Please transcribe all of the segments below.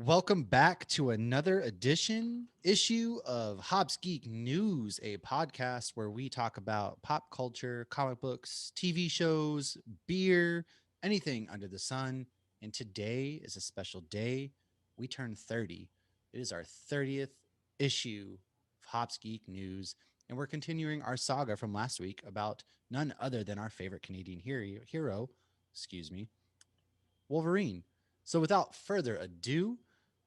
Welcome back to another issue of Hobbs Geek News, a podcast where we talk about pop culture, comic books, TV shows, beer, anything under the sun. And today is a special day. We turn 30. It is our 30th issue of Hobbs Geek News, and we're continuing our saga from last week about none other than our favorite Canadian hero, excuse me, Wolverine. So without further ado,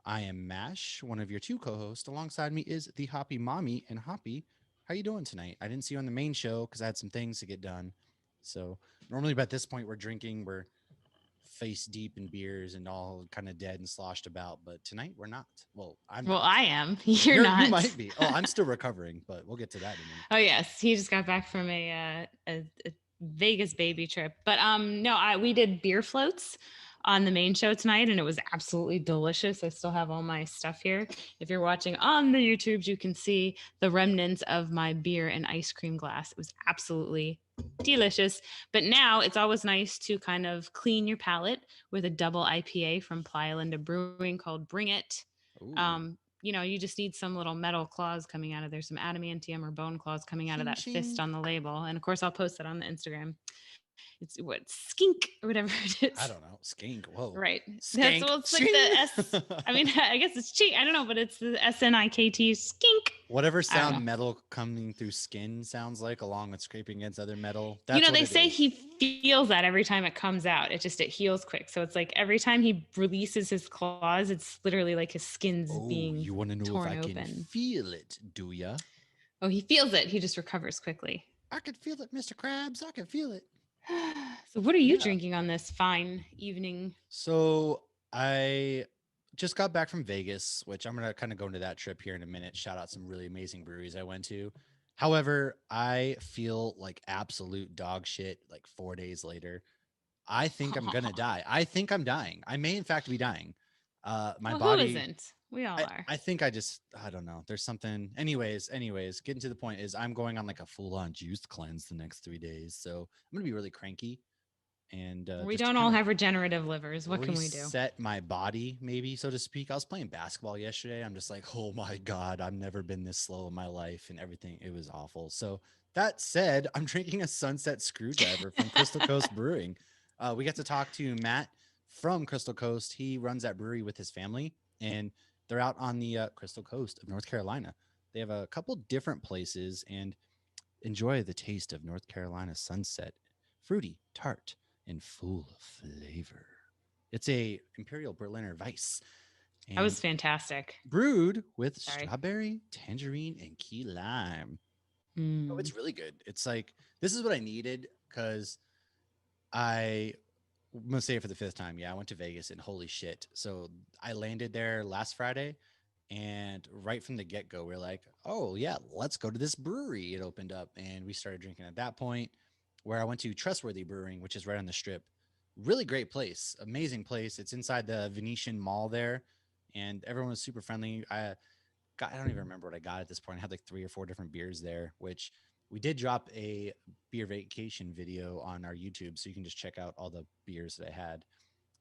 I am Mash, one of your two co-hosts. Alongside me is the Hoppy Mommy. And Hoppy, how you doing tonight? I didn't see you on the main show because I had some things to get done. So normally by this point we're drinking, we're face deep in beers and all kind of dead and sloshed about. But tonight we're not. Well, I'm Well, not. I am. You're You not. might be. Oh, I'm still recovering, but we'll get to that in a minute. Oh yes, he just got back from a Vegas baby trip. But no, we did beer floats on the main show tonight, and it was absolutely delicious. I still have all my stuff here. If you're watching on the YouTubes, you can see the remnants of my beer and ice cream glass. It was absolutely delicious. But now it's always nice to kind of clean your palate with a double IPA from Playa Linda Brewing called Bring It. Ooh. You just need some little metal claws coming out of there, some adamantium or bone claws coming out of Ching that fist ching. on the label. And of course, I'll post it on the Instagram. It's what skink or whatever it I is. don't know. Skink. Whoa. Right. That's Skank. well, it's like Ching. the S. I mean, I guess it's cheat. I don't know, but it's the SNIKT skink. Whatever I don't know. sound metal coming through skin sounds like, along with scraping against other metal, You that's know, what they it say is. he feels that every time it comes out. It heals quick. So it's like every time he releases his claws, it's literally like his skin's Oh, being you want to know if torn I can open. feel it, do ya? Oh, he feels it. He just recovers quickly. I can feel it, Mr. Krabs. I can feel it. So, what are you Yeah. drinking on this fine evening? So I just got back from Vegas, which I'm gonna kind of go into that trip here in a minute. Shout out some really amazing breweries I went to. However, I feel like absolute dog shit like 4 days later. I think I'm gonna die. I think I'm dying. I may in fact be dying. My Well, who body isn't? We all I, are. I think I don't know. There's something. Anyways, getting to the point is I'm going on like a full on juice cleanse the next 3 days. So I'm gonna be really cranky and We just to don't kind all of have regenerative livers. What can we do? reset my body, maybe so to speak. I was playing basketball yesterday. I'm just like, oh my god, I've never been this slow in my life, and everything. It was awful. So that said, I'm drinking a Sunset Screwdriver from Crystal Coast Brewing. We got to talk to Matt from Crystal Coast. He runs that brewery with his family, and they're out on the Crystal Coast of North Carolina. They have a couple different places, and enjoy the taste of North Carolina sunset, fruity, tart, and full of flavor. It's a Imperial Berliner Weiss That was and fantastic. brewed with Sorry. strawberry, tangerine, and key lime. Oh, Mm. it's really good. It's like this is what I needed because I'm gonna say it for the fifth time. Yeah, I went to Vegas and holy shit. So I landed there last Friday, and right from the get go, we're like, oh yeah, let's go to this brewery. It opened up, and we started drinking at that point. Where I went to Trustworthy Brewing, which is right on the strip. Really great place, amazing place. It's inside the Venetian Mall there, and everyone was super friendly. I don't even remember what I got at this point. I had like 3 or 4 different beers there, which we did drop a beer vacation video on our YouTube, so you can just check out all the beers that I had.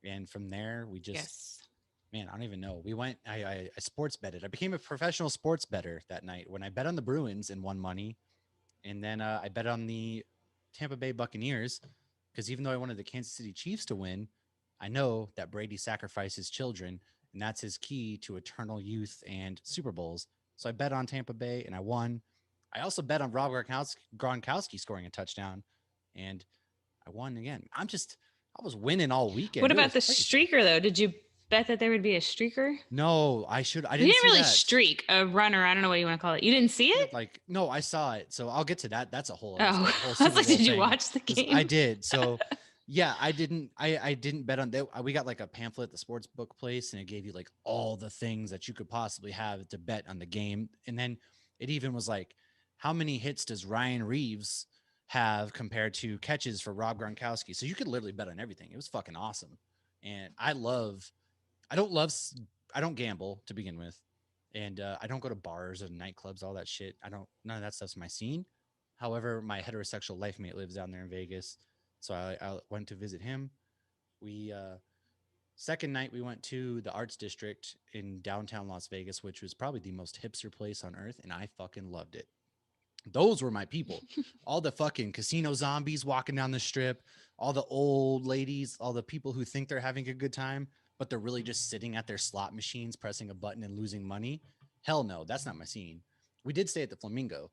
And from there, we just, Yes. man, I don't even know. We went, I sports betted. I became a professional sports better that night when I bet on the Bruins and won money. And then I bet on the Tampa Bay Buccaneers because even though I wanted the Kansas City Chiefs to win, I know that Brady sacrificed his children, and that's his key to eternal youth and Super Bowls. So I bet on Tampa Bay, and I won. I also bet on Rob Gronkowski scoring a touchdown, and I won again. I was winning all What weekend. It about was the crazy. streaker though? Did you bet that there would be a streaker? No, I You didn't didn't see really that. streak a runner. I don't know what you want to call it. You didn't see it? Like, no, I saw it. So I'll get to that. That's a whole other Oh, story, the whole I was Super like, Bowl did you thing. watch the Because I game? did. So yeah, I didn't bet on that. We got like a pamphlet at the sports book place, and it gave you like all the things that you could possibly have to bet on the game. And then it even was like, how many hits does Ryan Reeves have compared to catches for Rob Gronkowski? So you could literally bet on everything. It was fucking awesome. And I don't love, I don't gamble to begin with. And I don't go to bars and nightclubs, all that shit. None of that stuff's my scene. However, my heterosexual life mate lives down there in Vegas. So I went to visit him. We Second night, we went to the Arts District in downtown Las Vegas, which was probably the most hipster place on earth, and I fucking loved it. Those were my people. All the fucking casino zombies walking down the strip, all the old ladies, all the people who think they're having a good time, but they're really just sitting at their slot machines, pressing a button and losing money. Hell no, that's not my scene. We did stay at the Flamingo,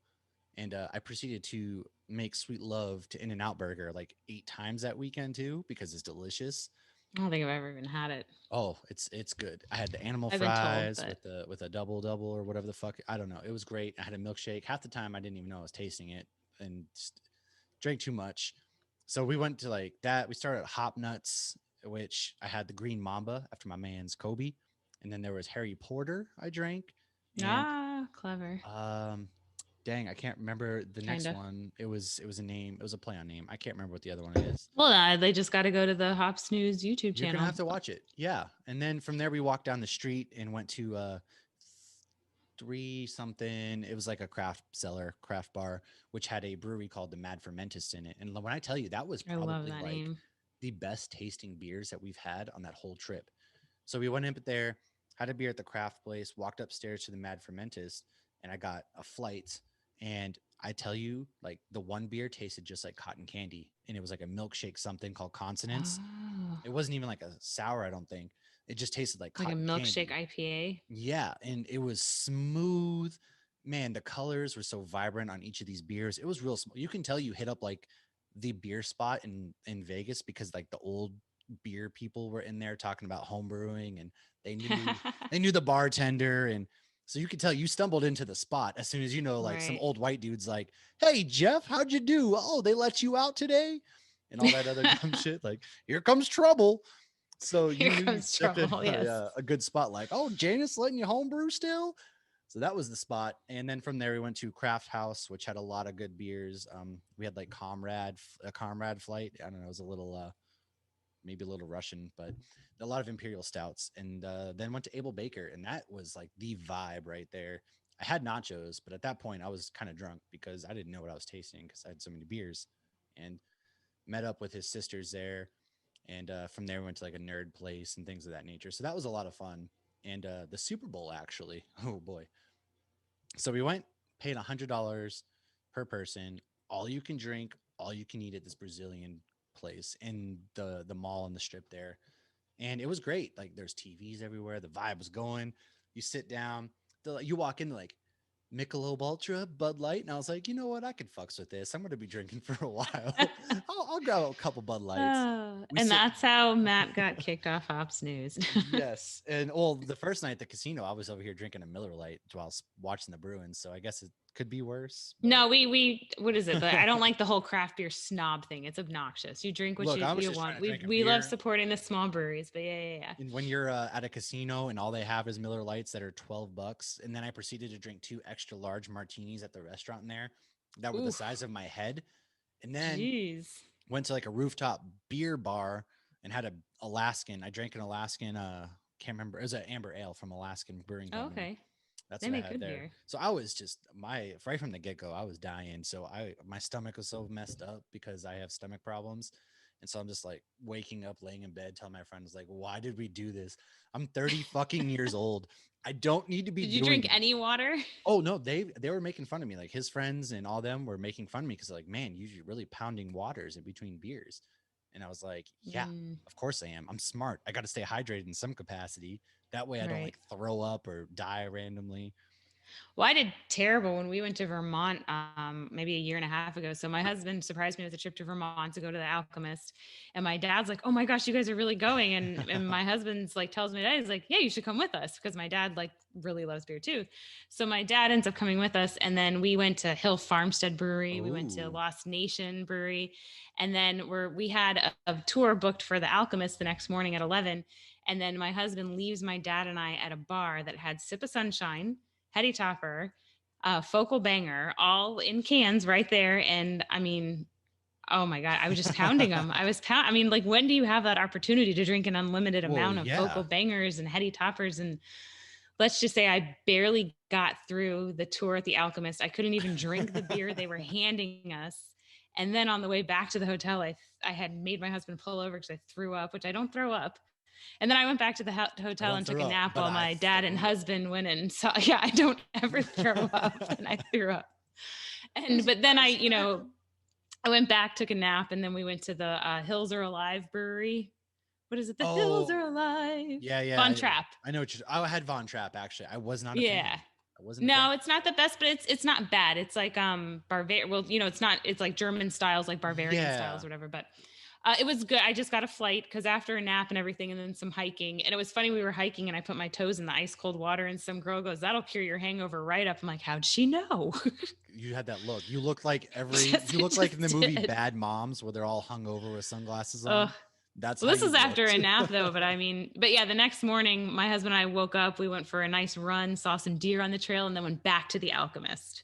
and I proceeded to make sweet love to In and Out Burger like 8 times that weekend too because it's delicious. I don't think I've ever even had it. Oh, it's good. I had the animal I've been told, fries but with a double or whatever the fuck. I don't know. It was great. I had a milkshake. Half the time I didn't even know I was tasting it and just drank too much. So we went to like that. We started at Hop Nuts, which I had the Green Mamba after my man's Kobe, and then there was Harry Porter I drank, and clever. um, dang, I can't remember the next Kinda. one. It was a name. It was a play on name. I can't remember what the other one is. Well, they just got to go to the Hops News YouTube You're gonna channel. have to watch it. Yeah. And then from there we walked down the street and went to three something. It was like a craft bar, which had a brewery called the Mad Fermentus in it. And when I tell you that was I love probably that like name. the best tasting beers that we've had on that whole trip. So we went in there, had a beer at the craft place, walked upstairs to the Mad Fermentus, and I got a flight. And I tell you, like the one beer tasted just like cotton candy, and it was like a milkshake something called Consonance. Oh, It wasn't even like a sour, I don't think. It just tasted like like a cotton milkshake candy. IPA. Yeah, and it was smooth. Man, the colors were so vibrant on each of these beers. It was real small. You can tell you hit up like the beer spot in Vegas because like the old beer people were in there talking about home brewing and they knew they knew the bartender and so you could tell you stumbled into the spot as soon as you know like some Right. old white dudes like, "Hey Jeff, how'd you do? Oh, they let you out today?" and all that other dumb shit like, "Here comes trouble." So you Here knew you comes stepped in trouble. Yes. a good spot, like, oh, Janice letting you homebrew still. So that was the spot. And then from there, we went to Craft House, which had a lot of good beers. We had like a Comrade flight. I don't know, it was a little, maybe a little Russian, but a lot of imperial stouts. And then went to Abel Baker, and that was like the vibe right there. I had nachos, but at that point, I was kind of drunk because I didn't know what I was tasting because I had so many beers. And met up with his sisters there and from there we went to like a nerd place and things of that nature. So that was a lot of fun. And the Super Bowl actually, oh boy. So we went, paid $100 per person, all you can drink, all you can eat at this Brazilian place in the mall and the strip there, and it was great. Like there's TVs everywhere, the vibe was going. You sit down, you walk into like Michelob Ultra, Bud Light, and I was like, you know what, I could fucks with this. I'm going to be drinking for a while. I'll grab a couple Bud Lights. Oh, We and sit that's how Matt got kicked off Hops News. Yes, and well, the first night at the casino, I was over here drinking a Miller Lite while watching the Bruins, so I guess it could be worse. But No, we what is it? I don't like the whole craft beer snob thing. It's obnoxious. You drink what look, I was you just trying want. to We drink a we love beer, supporting the small breweries, but yeah. and when you're at a casino and all they have is Miller Lights that are $12, and then I proceeded to drink 2 extra large martinis at the restaurant in there that were the Oof, size of my head, and then jeez. went to like a rooftop beer bar and had a Alaskan. I drank an Alaskan. Can't remember. It was an amber ale from Alaskan Brewing Oh, Company. okay, That's they what I make had good there. beer. So I was just right from the get go, I was dying. So my stomach was so messed up because I have stomach problems. And so I'm just like waking up, laying in bed, telling my friends like, why did we do this? I'm 30 fucking years old. I don't need to be Did you doing drink this. any water? Oh no, they were making fun of me. Like his friends and all them were making fun of me because like, man, you're really pounding waters in between beers. And I was like, yeah, Mm, of course I am. I'm smart. I got to stay hydrated in some capacity. That way I don't right. like throw up or die randomly. Well, I did terrible when we went to Vermont maybe a year and a half ago. So my husband surprised me with a trip to Vermont to go to the Alchemist, and my dad's like, "Oh my gosh, you guys are really going!" And my husband's like tells me that he's like, "Yeah, you should come with us," because my dad like really loves beer too. So my dad ends up coming with us, and then we went to Hill Farmstead Brewery, we went to Oh, Lost Nation Brewery, and then we had a tour booked for the Alchemist the next morning at 11, and then my husband leaves my dad and I at a bar that had Sip of Sunshine, Heady Topper, Focal Banger, all in cans right there. And I mean, oh my God, I was just pounding them. I mean, like, when do you have that opportunity to drink an unlimited well, amount of Focal yeah. Bangers and Heady Toppers? And let's just say I barely got through the tour at the Alchemist. I couldn't even drink the beer they were handing us. And then on the way back to the hotel, I had made my husband pull over because I threw up, which I don't throw up. And then I went back to the I hotel don't and took throw a up, nap but while I my dad and threw up. husband went and saw. Yeah, I don't ever throw up, and I threw up. And There's but then worse. I went back, took a nap, and then we went to the Hills Are Alive brewery. What is it? The Hills Are Oh, Alive. yeah, yeah. Von Trapp. I know what you. I had Von Trapp actually. I was not a Yeah. fan. I wasn't a fan. No, it's not the best, but it's not bad. It's like Bavarian. Well, it's not. It's like German styles, like Bavarian styles, Yeah. or whatever. But it was good. I just got a flight because after a nap and everything, and then some hiking. And it was funny. We were hiking, and I put my toes in the ice cold water, and some girl goes, "That'll cure your hangover right up." I'm like, "How'd she know?" You had that look. You looked like Yes, you it look like in the just movie did. Bad Moms where they're all hung over with sunglasses Ugh. on. That's Well, how this you was after looked. a nap though, but I mean, but yeah, the next morning, my husband and I woke up, we went for a nice run, saw some deer on the trail, and then went back to the Alchemist.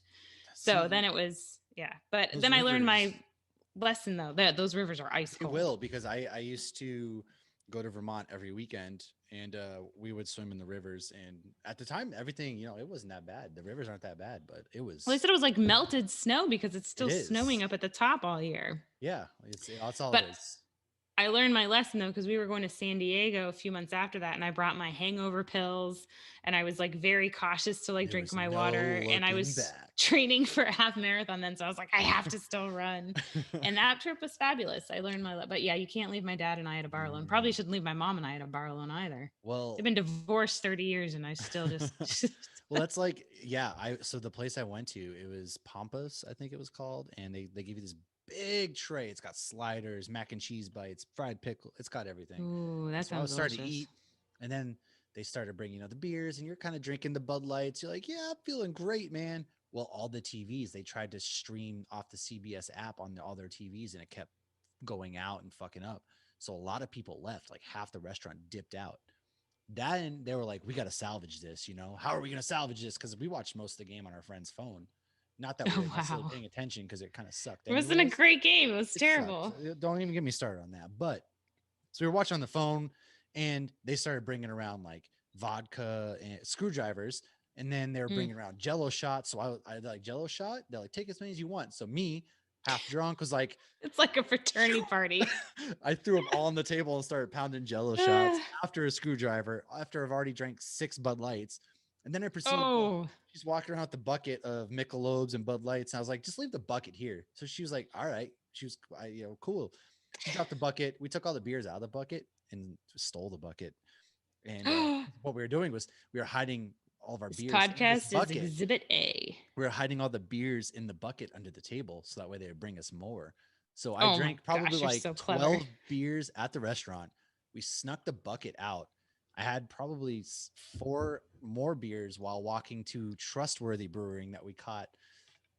So then See, it was, yeah. But those then I learned rivers. my lesson though, that those rivers are ice You cold. will because I used to go to Vermont every weekend and we would swim in the rivers and at the time everything, it wasn't that bad. The rivers aren't that bad, but Well, they said it was like melted snow because it's it still snowing is. up at the top all year. Yeah, that's all it But is. I learned my lesson though because we were going to San Diego a few months after that, and I brought my hangover pills, and I was like very cautious to like There drink was my no water, and I looking was back. training for a half marathon then, so I was like, I have to still run, and that trip was fabulous. I learned but yeah, you can't leave my dad and I at a bar alone. Probably Mm, shouldn't leave my mom and I at a bar alone either. They've well, been divorced 30 years, and I still just well, that's like yeah. I so the place I went to, it was Pampas, I think it was called, and they give you this big tray. It's got sliders, mac and cheese bites, fried pickle. It's got everything. ooh, And that so I sounds was starting to delicious. eat, and then they started bringing the beers, and you're kind of drinking the Bud Lights. You're like, yeah, I'm feeling great, man. Well, all the TVs they tried to stream off the CBS app on all their TVs, and it kept going out and fucking up. So a lot of people left. Like half the restaurant dipped out. Then they were like, we got to salvage this. How are we going to salvage this? Because we watched most of the game on our friend's phone. Not that we Oh were necessarily wow, paying attention because it kind of sucked it wasn't a anyways. great game. It was It sucked. terrible. Don't even get me started on that. But so we were watching on the phone and they started bringing around like vodka and screwdrivers. And then they were Mm. bringing around jello shots. So I like jello shot. They're like, take as many as you want. So me, half drunk, was like, It's like a fraternity party. I threw them all on the table and started pounding jello shots after a screwdriver, after I've already drank 6 Bud Lights. And then I proceeded to, Oh, she's walking around with the bucket of Michelobes and Bud Lights. And I was like, just leave the bucket here. So she was like, all right. She was, cool. She dropped the bucket. We took all the beers out of the bucket and stole the bucket. And what we were doing was we were hiding all of our this beers in this podcast is bucket. Exhibit A. We were hiding all the beers in the bucket under the table so that way they would bring us more. So I Oh my drank probably gosh, you're like so clever. 12 beers at the restaurant. We snuck the bucket out. I had probably 4 more beers while walking to Trustworthy Brewing that we caught.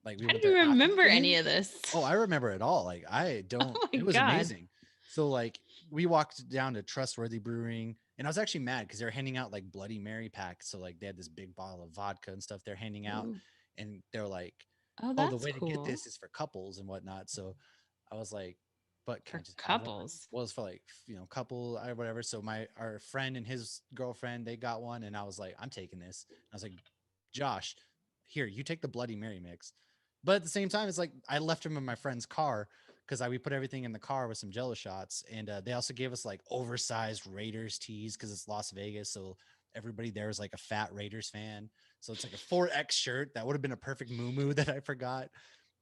Like we How went do you there after the remember any game. of this? Oh, I remember it all. Like I don't, Oh my it was god. amazing. So like we walked down to Trustworthy Brewing and I was actually mad because they were handing out like Bloody Mary packs. So like they had this big bottle of vodka and stuff they're handing out. Ooh. And they're like, Oh, oh, the that's way to get cool. this is for couples and whatnot. So I was like, but can I For just have one? couples. Well, it's for like, couple or whatever. So our friend and his girlfriend, they got one. And I was like, I'm taking this. I was like, Josh, here, you take the Bloody Mary mix. But at the same time, it's like I left him in my friend's car because we put everything in the car with some Jello shots, and they also gave us like oversized Raiders tees because it's Las Vegas, so everybody there is like a fat Raiders fan. So it's like a 4X shirt that would have been a perfect moo that I forgot.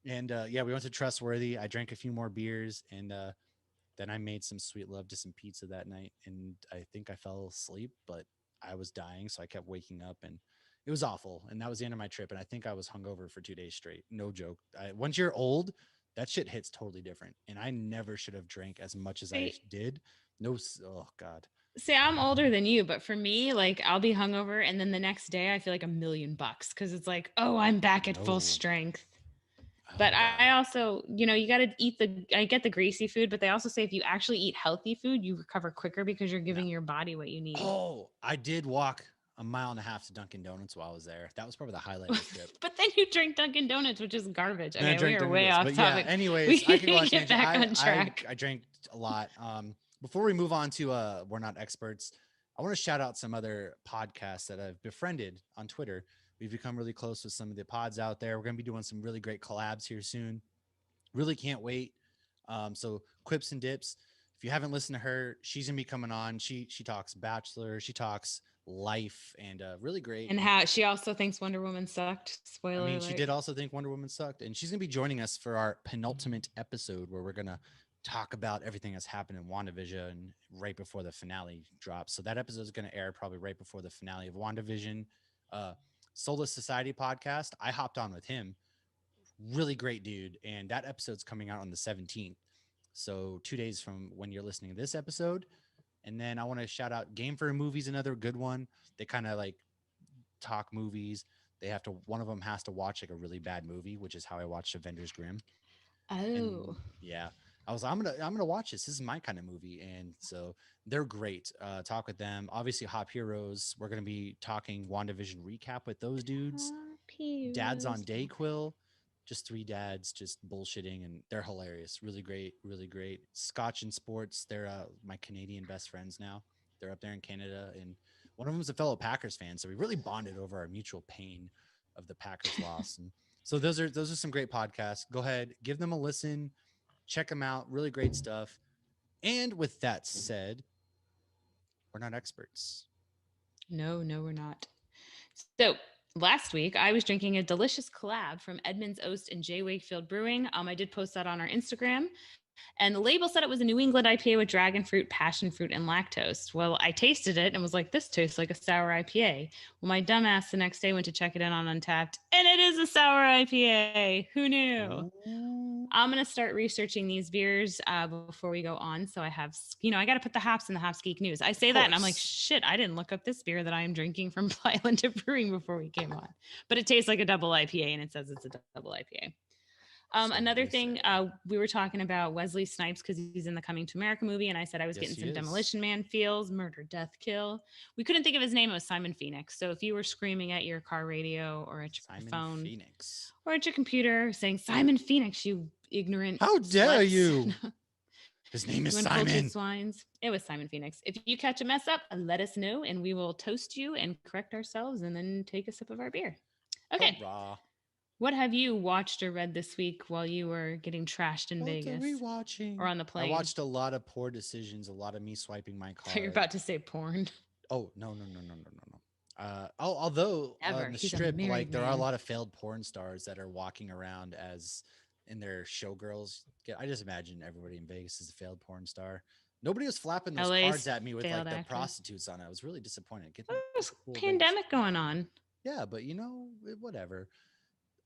And yeah, we went to Trustworthy. I drank a few more beers, and then I made some sweet love to some pizza that night, and I think I fell asleep, but I was dying, so I kept waking up, and it was awful. And that was the end of my trip. And I think I was hungover for 2 days straight. No joke. Once you're old, that shit hits totally different. And I never should have drank as much as I See, did. No, oh God, see, I'm older than you, but for me, like I'll be hungover and then the next day I feel like $1,000,000 because it's like, oh, I'm back at full no, strength. But oh I God, also, you got to eat I get the greasy food, but they also say if you actually eat healthy food, you recover quicker because you're no. giving your body what you need. Oh, I did walk a mile and a half to Dunkin' Donuts while I was there. That was probably the highlight of the trip. But then you drink Dunkin' Donuts, which is garbage. And I Okay, we drank are Dunkin' way Donuts. off But yeah, topic. We anyways, I could go need on to a get tangent. back on track. I drank a lot. Before we move on to we're not experts, I want to shout out some other podcasts that I've befriended on Twitter. We've become really close with some of the pods out there. We're gonna be doing some really great collabs here soon. Really can't wait. So Quips and Dips. if you haven't listened to her, she's gonna be coming on. She talks Bachelor, she talks life, and really great. And And how she also thinks Wonder Woman sucked. I Spoiler mean, she alert. did also think Wonder Woman sucked, and she's gonna be joining us for our penultimate episode where we're gonna talk about everything that's happened in WandaVision right before the finale drops. So that episode is gonna air probably right before the finale of WandaVision. Uh, Soulless Society podcast. I hopped on with him. Really great dude, and that episode's coming out on the 17th. So 2 days from when you're listening to this episode. And then I want to shout out Game for Movies, another good one. They kind of like talk movies. They have to, one of them has to watch like a really bad movie, which is how I watched Avengers Grimm. Oh. And yeah, I was like, I'm gonna watch this. This is my kind of movie. And so they're great. Talk with them. Obviously, Hop Heroes. We're gonna be talking WandaVision recap with those dudes. Dads on Dayquil, just three dads just bullshitting, and they're hilarious. Really great, really great. Scotch and Sports, they're my Canadian best friends now. They're up there in Canada, and one of them is a fellow Packers fan, so we really bonded over our mutual pain of the Packers loss. And so those are some great podcasts. Go ahead, give them a listen, check them out. Really great stuff. And with that said, we're not experts. No, no, we're not. So last week I was drinking a delicious collab from Edmonds Oast and J. Wakefield Brewing. I did post that on our Instagram. And the label said it was a New England IPA with dragon fruit, passion fruit, and lactose. Well, I tasted it and was like, this tastes like a sour IPA. Well, my dumbass the next day went to check it in on Untapped, and it is a sour IPA. Who knew? Ooh. I'm going to start researching these beers before we go on. So I have, I got to put the hops in the Hops Geek News. I Of say that and I'm like, course. shit, I didn't look up this beer that I am drinking from Plyland Brewing before we came on. But it tastes like a double IPA and it says it's a double IPA. So Another they thing, say. we were talking about Wesley Snipes because he's in the Coming to America movie, and I said I was Yes, getting he some is. Demolition Man feels, murder, death, kill. We couldn't think of his name. It was Simon Phoenix. So if you were screaming at your car radio or at your Simon phone Phoenix. or at your computer saying Simon Phoenix, you ignorant How dare sluts, you? His name is you uncultured Simon. swines. It was Simon Phoenix. If you catch a mess up, let us know, and we will toast you and correct ourselves, and then take a sip of our beer. Okay. Hurrah. What have you watched or read this week while you were getting trashed in What are we Vegas or watching? on the I plane? watched a lot of poor decisions, a lot of me swiping my So you're card. about to say porn. Oh, no, no, no, no, no, no, no. Although Ever. on the He's a strip, married like there are a man. lot of failed porn stars that are walking around as in their showgirls. I just imagine everybody in Vegas is a failed porn star. Nobody was flapping those cards LA's at me with failed like the actress. prostitutes on it. I was really disappointed. Get There's the cool Vegas. pandemic going on. Yeah, but whatever.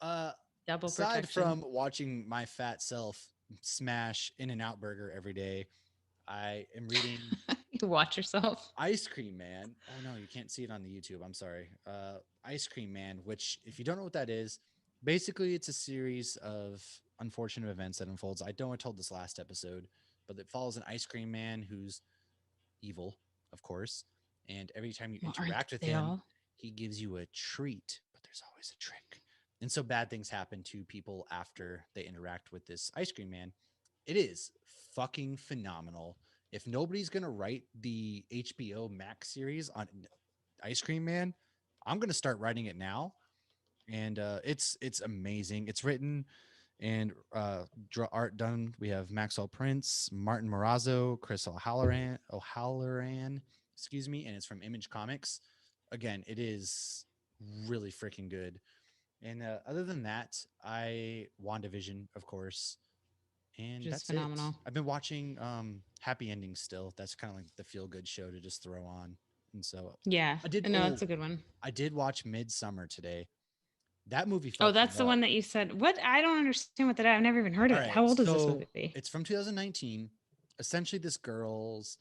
Uh, Double Aside protection. from watching my fat self smash In and Out Burger every day, I am reading You watch yourself. Ice Cream Man. Oh no, you can't see it on the YouTube. I'm sorry. Ice Cream Man, which if you don't know what that is, basically it's a series of unfortunate events that unfolds. I know I told this last episode, but it follows an ice cream man who's evil, of course. And every time you Well, aren't interact with they him, all? he gives you a treat, but there's always a trick. And so bad things happen to people after they interact with this ice cream man. It is fucking phenomenal. If nobody's going to write the HBO Max series on Ice Cream Man, I'm going to start writing it now. And it's amazing. It's written and art done. We have Maxwell Prince, Martin Morazzo, Chris O'Halloran, excuse me, and it's from Image Comics. Again, it is really freaking good. And other than that, I WandaVision, of course, and Just that's it. phenomenal. I've been watching Happy Endings still. That's kind of like the feel good show to just throw on. And so Yeah. I did. No, Oh, it's a good one. I did watch Midsummer today. That movie Oh, fucked me that's the up. one that you said. What? I don't understand what that. I've never even heard All of it. right, How old is this so movie? it's from 2019. Essentially, this girl's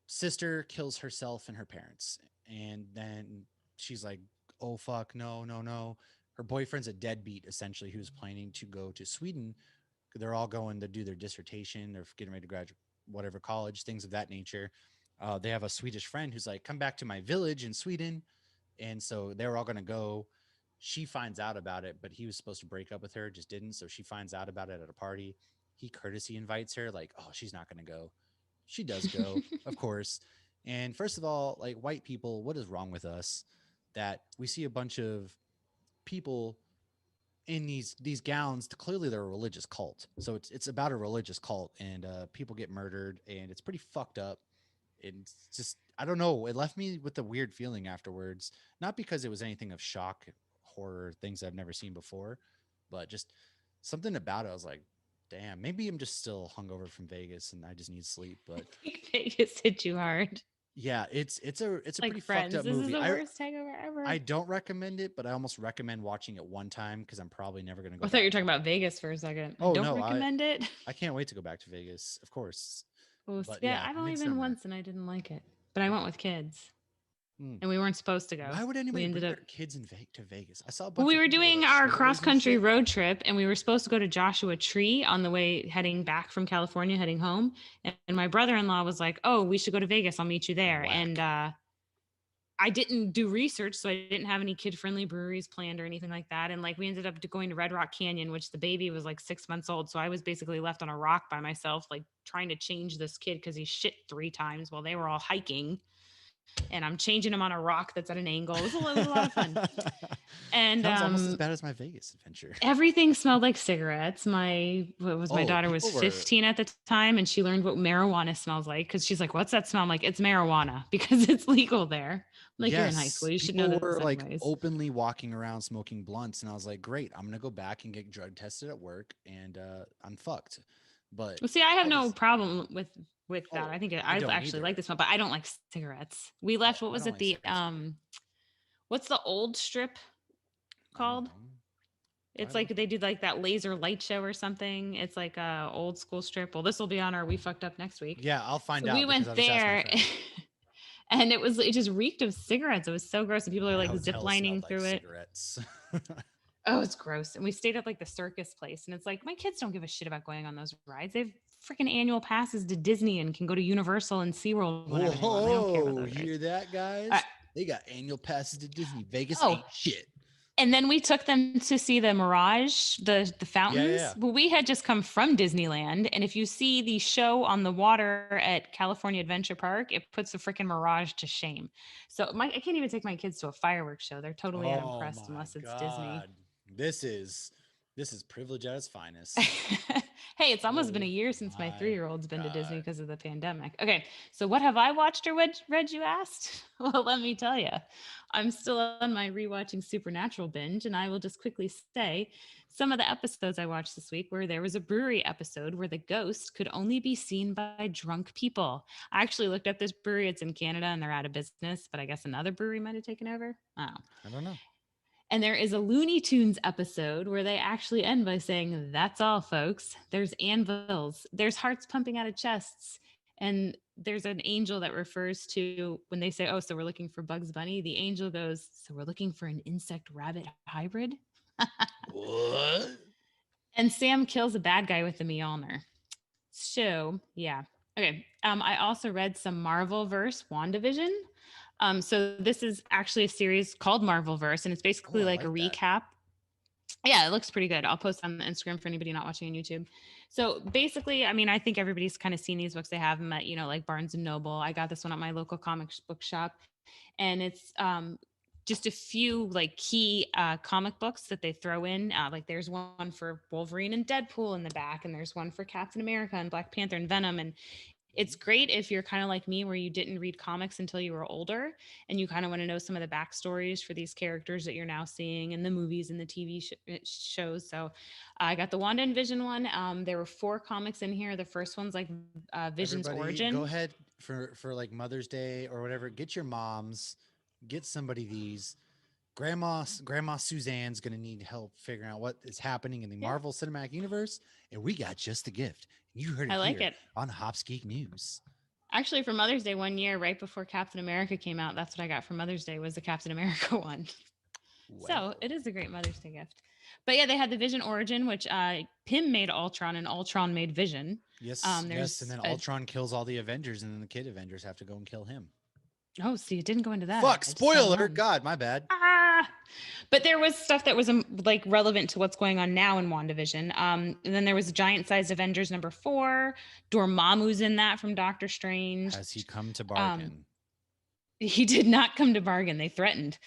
sister kills herself and her parents, and then she's like, "Oh fuck, no, no, no." Her boyfriend's a deadbeat, essentially, who's planning to go to Sweden. They're all going to do their dissertation. They're getting ready to graduate, whatever college, things of that nature. They have a Swedish friend who's like, "Come back to my village in Sweden," and so they're all going to go. She finds out about it, but he was supposed to break up with her, just didn't. So she finds out about it at a party. He courtesy invites her, like, "Oh, she's not going to go." She does go, of course. And first of all, like white people, what is wrong with us that we see a bunch of people in these gowns. Clearly, they're a religious cult. So it's about a religious cult, and people get murdered, and it's pretty fucked up. It's just I don't know. It left me with a weird feeling afterwards. Not because it was anything of shock, horror, things I've never seen before, but just something about it. I was like, damn, maybe I'm just still hungover from Vegas and I just need sleep. But Vegas hit you hard. yeah, it's a Like pretty fucked Friends. up This is movie. the I worst hangover ever. I don't recommend it, but I almost recommend watching it one time because I'm probably never gonna I go thought you were back to talking it. about Vegas for a second. I Oh don't no, recommend it. I can't wait to go back to Vegas, of course. Oh, But yeah, yeah, I've only been Midsummer. once and I didn't like it, but I went with kids, Mm. and we weren't supposed to go. Why would We anybody ended bring up. their kids to Vegas? I saw a Well, bunch we of were people with doing like our strollers cross and country shit. road trip, and we were supposed to go to Joshua Tree on the way heading back from California, heading home. And my brother in law was like, "Oh, we should go to Vegas. I'll meet you there." And Whack. I didn't do research, so I didn't have any kid friendly breweries planned or anything like that. And like we ended up going to Red Rock Canyon, which the baby was like 6 months old. So I was basically left on a rock by myself, like trying to change this kid because he shit 3 times while they were all hiking. And I'm changing him on a rock that's at an angle. It was a lot of fun. And Sounds almost as bad as my Vegas adventure. everything smelled like cigarettes. My Oh, daughter was people were 15 at the time, and she learned what marijuana smells like because she's like, "What's that smell?" I'm like, "It's marijuana because it's legal there." I'm like, "You're in high school. yes, You should know people this were like anyways." openly walking around smoking blunts, and I was like, great, I'm gonna go back and get drug tested at work, and I'm fucked. But Well, see, I have I no just problem with that. I oh, think I I don't actually like either. this one, but I don't like cigarettes. We Oh, left. What I was don't it? like The cigarettes either. what's the old strip I don't called? know. I It's don't like they do like that laser light show or something. It's like a old school strip. Well, this will be on our We Fucked Up next week. Yeah, I'll find So we out because went I'll just ask my there. friend. And it just reeked of cigarettes. It was so gross. And people are My like zip hotel lining smelled like through it. cigarettes. Oh, it's gross. And we stayed at like the circus place. And it's like, my kids don't give a shit about going on those rides. They have freaking annual passes to Disney and can go to Universal and SeaWorld whenever they want. They don't care about Whoa, those rides. hear that, Uh, guys? They got annual passes to Disney. Vegas oh, ain't shit. and then we took them to see the Mirage, the Yeah, yeah, fountains. yeah. Well, we had just come from Disneyland, and if you see the show on the water at California Adventure Park, it puts the freaking Mirage to shame. So I can't even take my kids to a fireworks show. They're totally Oh unimpressed my unless it's Disney. god. This is this is privilege at its finest. Hey, it's almost been a Oh year since my my 3-year-old's been to Disney god. because of the pandemic. Okay, so what have I watched or read, you asked? Well, let me tell you. I'm still on my rewatching Supernatural binge, and I will just quickly say some of the episodes I watched this week where there was a brewery episode where the ghost could only be seen by drunk people. I actually looked up this brewery. It's in Canada and they're out of business, but I guess another brewery might have taken over. Oh. I don't know. And there is a Looney Tunes episode where they actually end by saying, "That's all, folks. There's anvils, there's hearts pumping out of chests." And there's an angel that refers to when they say, "Oh, so we're looking for Bugs Bunny." The angel goes, "So we're looking for an insect rabbit hybrid." What? And Sam kills a bad guy with the Mjolnir. So, yeah. Okay. I also read some Marvel verse WandaVision. So this is actually a series called Marvel Verse, and it's Oh, basically I like a like that. recap. Yeah, it looks pretty good. I'll post on the Instagram for anybody not watching on YouTube. So basically, I mean, I think everybody's kind of seen these books. They have them at, like Barnes and Noble. I got this one at my local comic book shop, and it's just a few like key comic books that they throw in. Like there's one for Wolverine and Deadpool in the back, and there's one for Captain America and Black Panther and Venom. And it's great if you're kind of like me, where you didn't read comics until you were older and you kind of want to know some of the backstories for these characters that you're now seeing in the movies and the TV shows. So I got the Wanda and Vision one. There were 4 comics in here. The first one's like Vision's Everybody, go origin. ahead for like Mother's Day or whatever. Get your moms, get somebody these. Grandma Suzanne's gonna need help figuring out what is happening in the Yeah, Marvel Cinematic Universe, and we got just a gift. You heard it I like here it. on Hops Geek News. Actually, for Mother's Day one year, right before Captain America came out, that's what I got for Mother's Day was the Captain America one. So Well, it is a great Mother's Day gift. But yeah, they had the Vision origin, which Pym made Ultron and Ultron made Vision. yes, yes, and There's then a Ultron kills all the Avengers, and then the kid Avengers have to go and kill him. oh, see, it didn't go into that. Fuck! I just saw Spoiler! one. God, my bad. Ah! But there was stuff that was like relevant to what's going on now in WandaVision. And then there was Giant Sized Avengers #4. Dormammu's in that from Doctor Strange. Has he come to Um, bargain? He did not come to bargain. They threatened.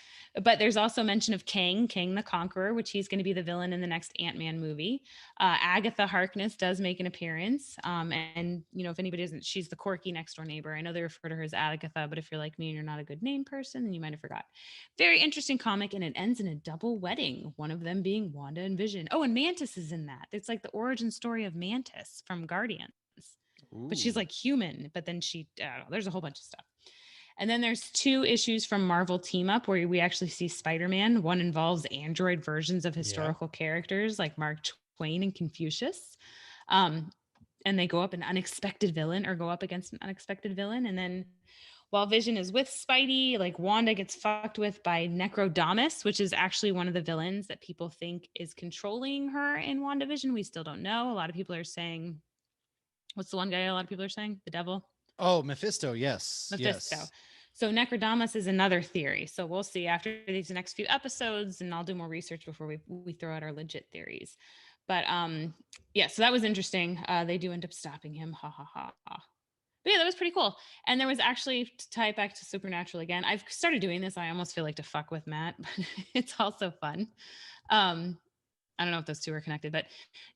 But there's also mention of Kang the Conqueror, which he's going to be the villain in the next Ant-Man movie. Agatha Harkness does make an appearance. And, if anybody doesn't, she's the quirky next door neighbor. I know they refer to her as Agatha, but if you're like me and you're not a good name person, then you might have forgot. Very interesting comic, and it ends in a double wedding, one of them being Wanda and Vision. Oh, and Mantis is in that. It's like the origin story of Mantis from Guardians. But she's like Ooh. human, but then there's a whole bunch of stuff. And then there's 2 issues from Marvel Team Up where we actually see Spider-Man. One involves android versions of Yeah. historical characters like Mark Twain and Confucius. Um, and they go up an unexpected villain or go up against an unexpected villain. And then while Vision is with Spidey, like Wanda gets fucked with by Necrodamus, which is actually one of the villains that people think is controlling her in WandaVision. We still don't know. A lot of people are saying, what's the one guy a lot of people are saying? The devil? Oh, Mephisto. Yes. Mephisto. Yes. So Necrodamus is another theory. So we'll see after these next few episodes, and I'll do more research before we throw out our legit theories. But yeah, so that was interesting. They do end up stopping him. Ha ha ha. But yeah, that was pretty cool. And there was actually, to tie it back to Supernatural again, I've started doing this. I almost feel like to fuck with Matt, but it's also fun. I don't know if those two are connected, but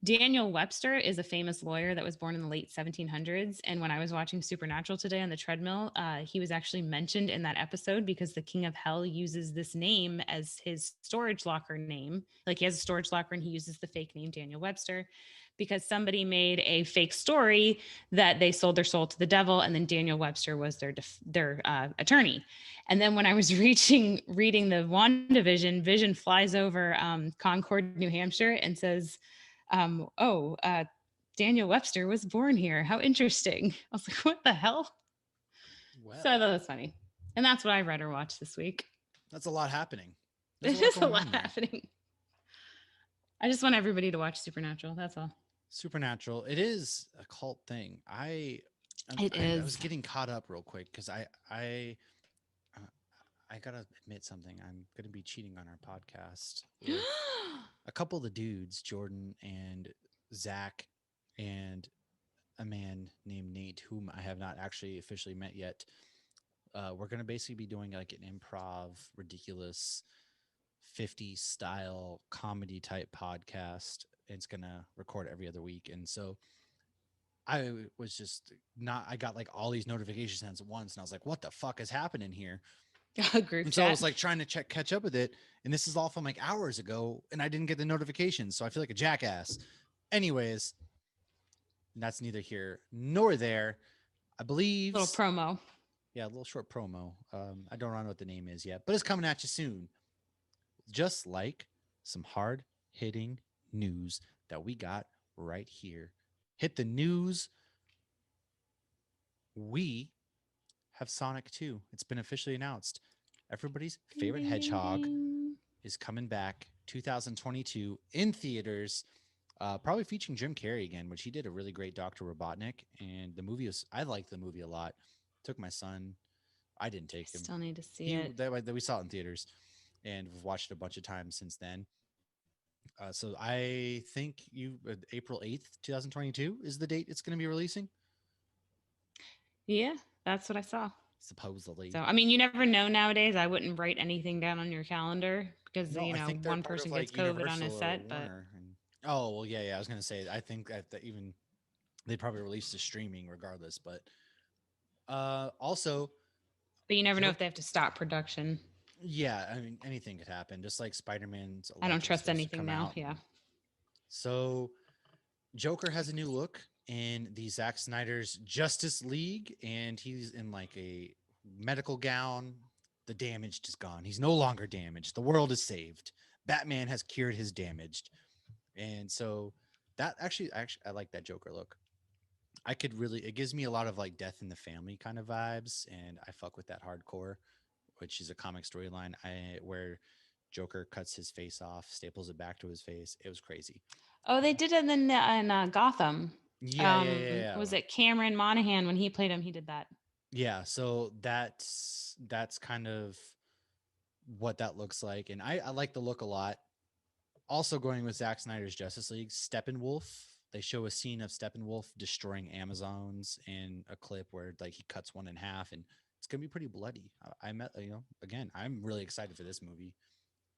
Daniel Webster is a famous lawyer that was born in the late 1700s. And when I was watching Supernatural today on the treadmill, he was actually mentioned in that episode because the King of Hell uses this name as his storage locker name. Like he has a storage locker and he uses the fake name Daniel Webster because somebody made a fake story that they sold their soul to the devil, and then Daniel Webster was their attorney. And then when I was reading the WandaVision, Vision flies over Concord, New Hampshire, and says, Daniel Webster was born here. How interesting. I was like, what the hell? So I thought Well, that was funny. And that's what I read or watched this week. that's a lot happening. There's a There's lot just a going lot on there. happening. I just want everybody to watch Supernatural. That's all. Supernatural. It is a cult thing. It I was is. getting caught up real quick because uh, I gotta admit something. I'm gonna be cheating on our podcast with a couple of the dudes, Jordan and Zach, and a man named Nate, whom I have not actually officially met yet. We're gonna basically be doing like an improv, ridiculous 50 style comedy type podcast. It's gonna record every other week, and so I was just not. I got like all these notifications at once, and I was like, "What the fuck is happening here?" Group And so I chat. was like trying to catch up with it, and this is all from like hours ago, and I didn't get the notifications, so I feel like a jackass. Anyways, that's neither here nor there. I believe, Little promo. yeah, a little short promo. I don't know what the name is yet, but it's coming at you soon. Just like some hard hitting news that we got right here. Hit the news. We have Sonic 2. It's been officially announced. Everybody's Ding, favorite ding, ding, hedgehog ding. is coming back 2022 in theaters, probably featuring Jim Carrey again, which he did a really great Dr. Robotnik. And the movie was, I liked the movie a lot. Took my son. I didn't I take him. still need to see it. We saw it in theaters and we've watched it a bunch of times since then. So I think April 8th, 2022 is the date it's going to be releasing. Yeah, that's what I saw. So, Supposedly. I mean, you never know nowadays. I wouldn't write anything down on your calendar because, No, I think they're one part of person gets like COVID on Universal his or set. But Warner. And oh well, yeah. I was gonna say I think that even they probably released the streaming regardless. But also, you never know if joke. they have to stop production. Yeah, I mean anything could happen. Just like Spider Man's I don't allegedly trust supposed to anything come now. out. Yeah. So Joker has a new look in the Zack Snyder's Justice League, and he's in like a medical gown. The damage is gone. He's no longer damaged. The world is saved. Batman has cured his damage. And so that actually I like that Joker look. I could really it gives me a lot of like death in the family kind of vibes, and I fuck with that hardcore, which is a comic storyline I where Joker cuts his face off, staples it back to his face. It was crazy. Oh, they did it in Gotham. Yeah, yeah, yeah, Was yeah. it Cameron Monaghan when he played him? He did that. Yeah, so that's kind of what that looks like, and I like the look a lot. Also, going with Zack Snyder's Justice League, Steppenwolf. They show a scene of Steppenwolf destroying Amazons in a clip where like he cuts one in half, and it's gonna be pretty bloody. I met, again, I'm really excited for this movie.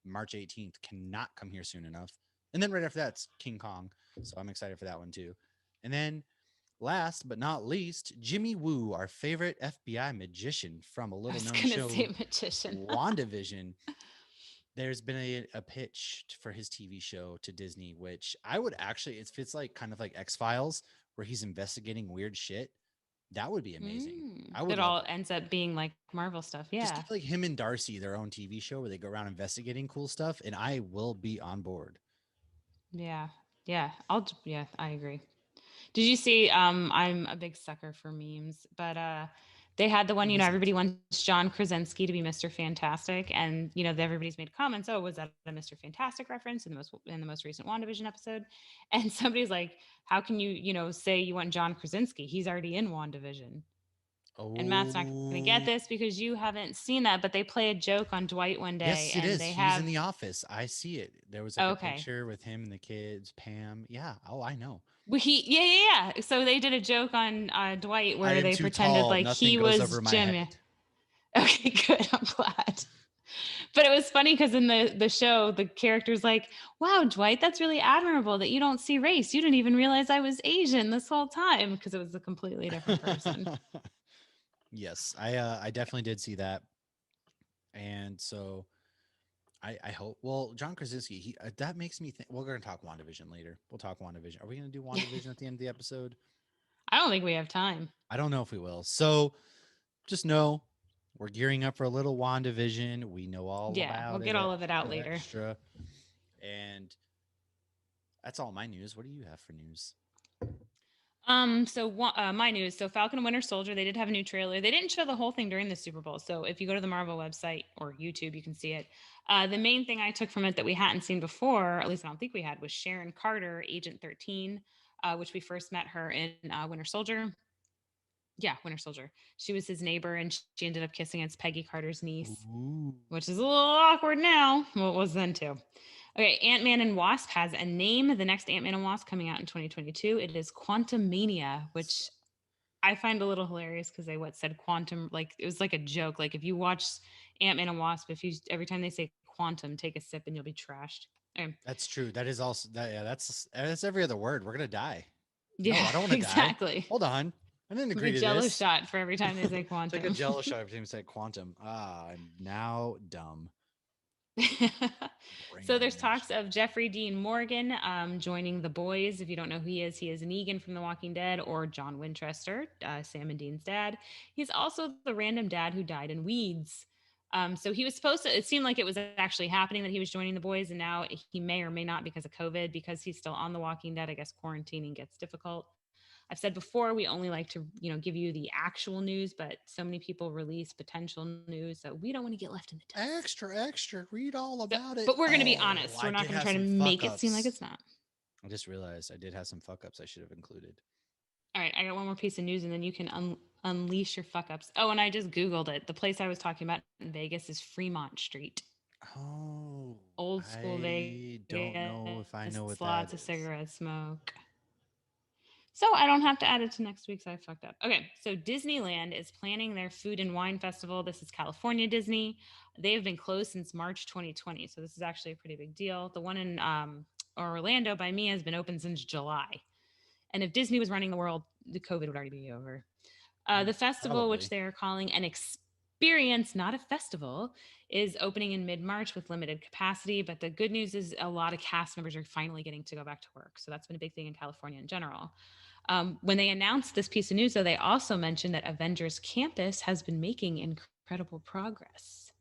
March 18th cannot come here soon enough. And then right after that's King Kong. So I'm excited for that one too. And then last but not least, Jimmy Woo, our favorite FBI magician from a I little was known gonna show, say magician. WandaVision. There's been a pitch for his TV show to Disney, which I would actually, it fits like kind of like X Files, where he's investigating weird shit. That would be amazing. I would It love all it. ends up being like Marvel stuff. Just Yeah. give like him and Darcy their own TV show where they go around investigating cool stuff, and I will be on board. Yeah. Yeah. Yeah, I agree. Did you see I'm a big sucker for memes, but they had the one, Who isn't? everybody wants John Krasinski to be Mr. Fantastic, and everybody's made comments, oh, was that a Mr. Fantastic reference in the most recent WandaVision episode? And somebody's like, how can you, say you want John Krasinski? He's already in WandaVision. And Matt's not going to get Oh, this because you haven't seen that, but they play a joke on Dwight one day yes, it and is. they He's have in the office. I see it. There was like a okay. picture with him and the kids, Pam. Yeah. Oh, I know. Well, yeah. So they did a joke on Dwight I where am they too pretended tall. like Nothing he goes was over my Jim. Yeah. head. Okay, good. I'm glad. But it was funny because in the show, the character's like, "Wow, Dwight, that's really admirable that you don't see race. You didn't even realize I was Asian this whole time because it was a completely different person." Yes, I definitely did see that, and so I hope. Well, John Krasinski, he that makes me think. We're gonna talk WandaVision later. We'll talk WandaVision. Are we gonna do WandaVision at the end of the episode? I don't think we have time. I don't know if we will. So just know we're gearing up for a little WandaVision. We know all Yeah, we'll about get it, all of it out extra, later. extra. And that's all my news. What do you have for news? My news. So Falcon and Winter Soldier, they did have a new trailer. They didn't show the whole thing during the Super Bowl. So if you go to the Marvel website or YouTube, you can see it. The main thing I took from it that we hadn't seen before, at least I don't think we had, was Sharon Carter, Agent 13, which we first met her in Winter Soldier. Yeah, Winter Soldier. She was his neighbor, and she ended up kissing against Peggy Carter's niece, Ooh. which is a little awkward now. Well, it was then too. Okay, Ant-Man and Wasp has a name. The next Ant-Man and Wasp coming out in 2022. It is Quantum Mania, which I find a little hilarious because they said quantum, like it was like a joke. Like if you watch Ant-Man and Wasp, if you every time they say quantum, take a sip and you'll be trashed. Okay. That's true. That is also that. Yeah, that's every other word. We're gonna die. No, Yeah, I don't want to die. exactly. Hold on. I didn't Like a agree to jello this. shot for every time they say Take a quantum. jello shot every time you say quantum. Ah, I'm now dumb. So there's Brainwashed. talks of Jeffrey Dean Morgan joining the boys. If you don't know who he is Negan from The Walking Dead, or John Winchester, Sam and Dean's dad. He's also the random dad who died in Weeds. So he was supposed to, it seemed like it was actually happening that he was joining the boys, and now he may or may not because of COVID, because he's still on The Walking Dead. I guess quarantining gets difficult. I've said before, we only like to, give you the actual news, but so many people release potential news, so we don't want to get left in the dust. Extra, extra. Read all So, about it. but we're going to be Oh, honest. I We're not did going to have try to some fuck make it seem like ups. it's not. I just realized I did have some fuck ups I should have included. All right, I got one more piece of news, and then you can unleash your fuck ups. Oh, and I just Googled it. The place I was talking about in Vegas is Fremont Street. Oh, Old school I don't know if I Vegas. know what that Lots of is. cigarette smoke. So I don't have to add it to next week's I fucked up. Okay, so Disneyland is planning their food and wine festival. This is California Disney. They have been closed since March 2020, so this is actually a pretty big deal. The one in Orlando by me has been open since July. And if Disney was running the world, the COVID would already be over. The festival, which Probably. they are calling an experience, not a festival, is opening in mid-March with limited capacity. But the good news is a lot of cast members are finally getting to go back to work. So that's been a big thing in California in general. When they announced this piece of news, though, they also mentioned that Avengers Campus has been making incredible progress.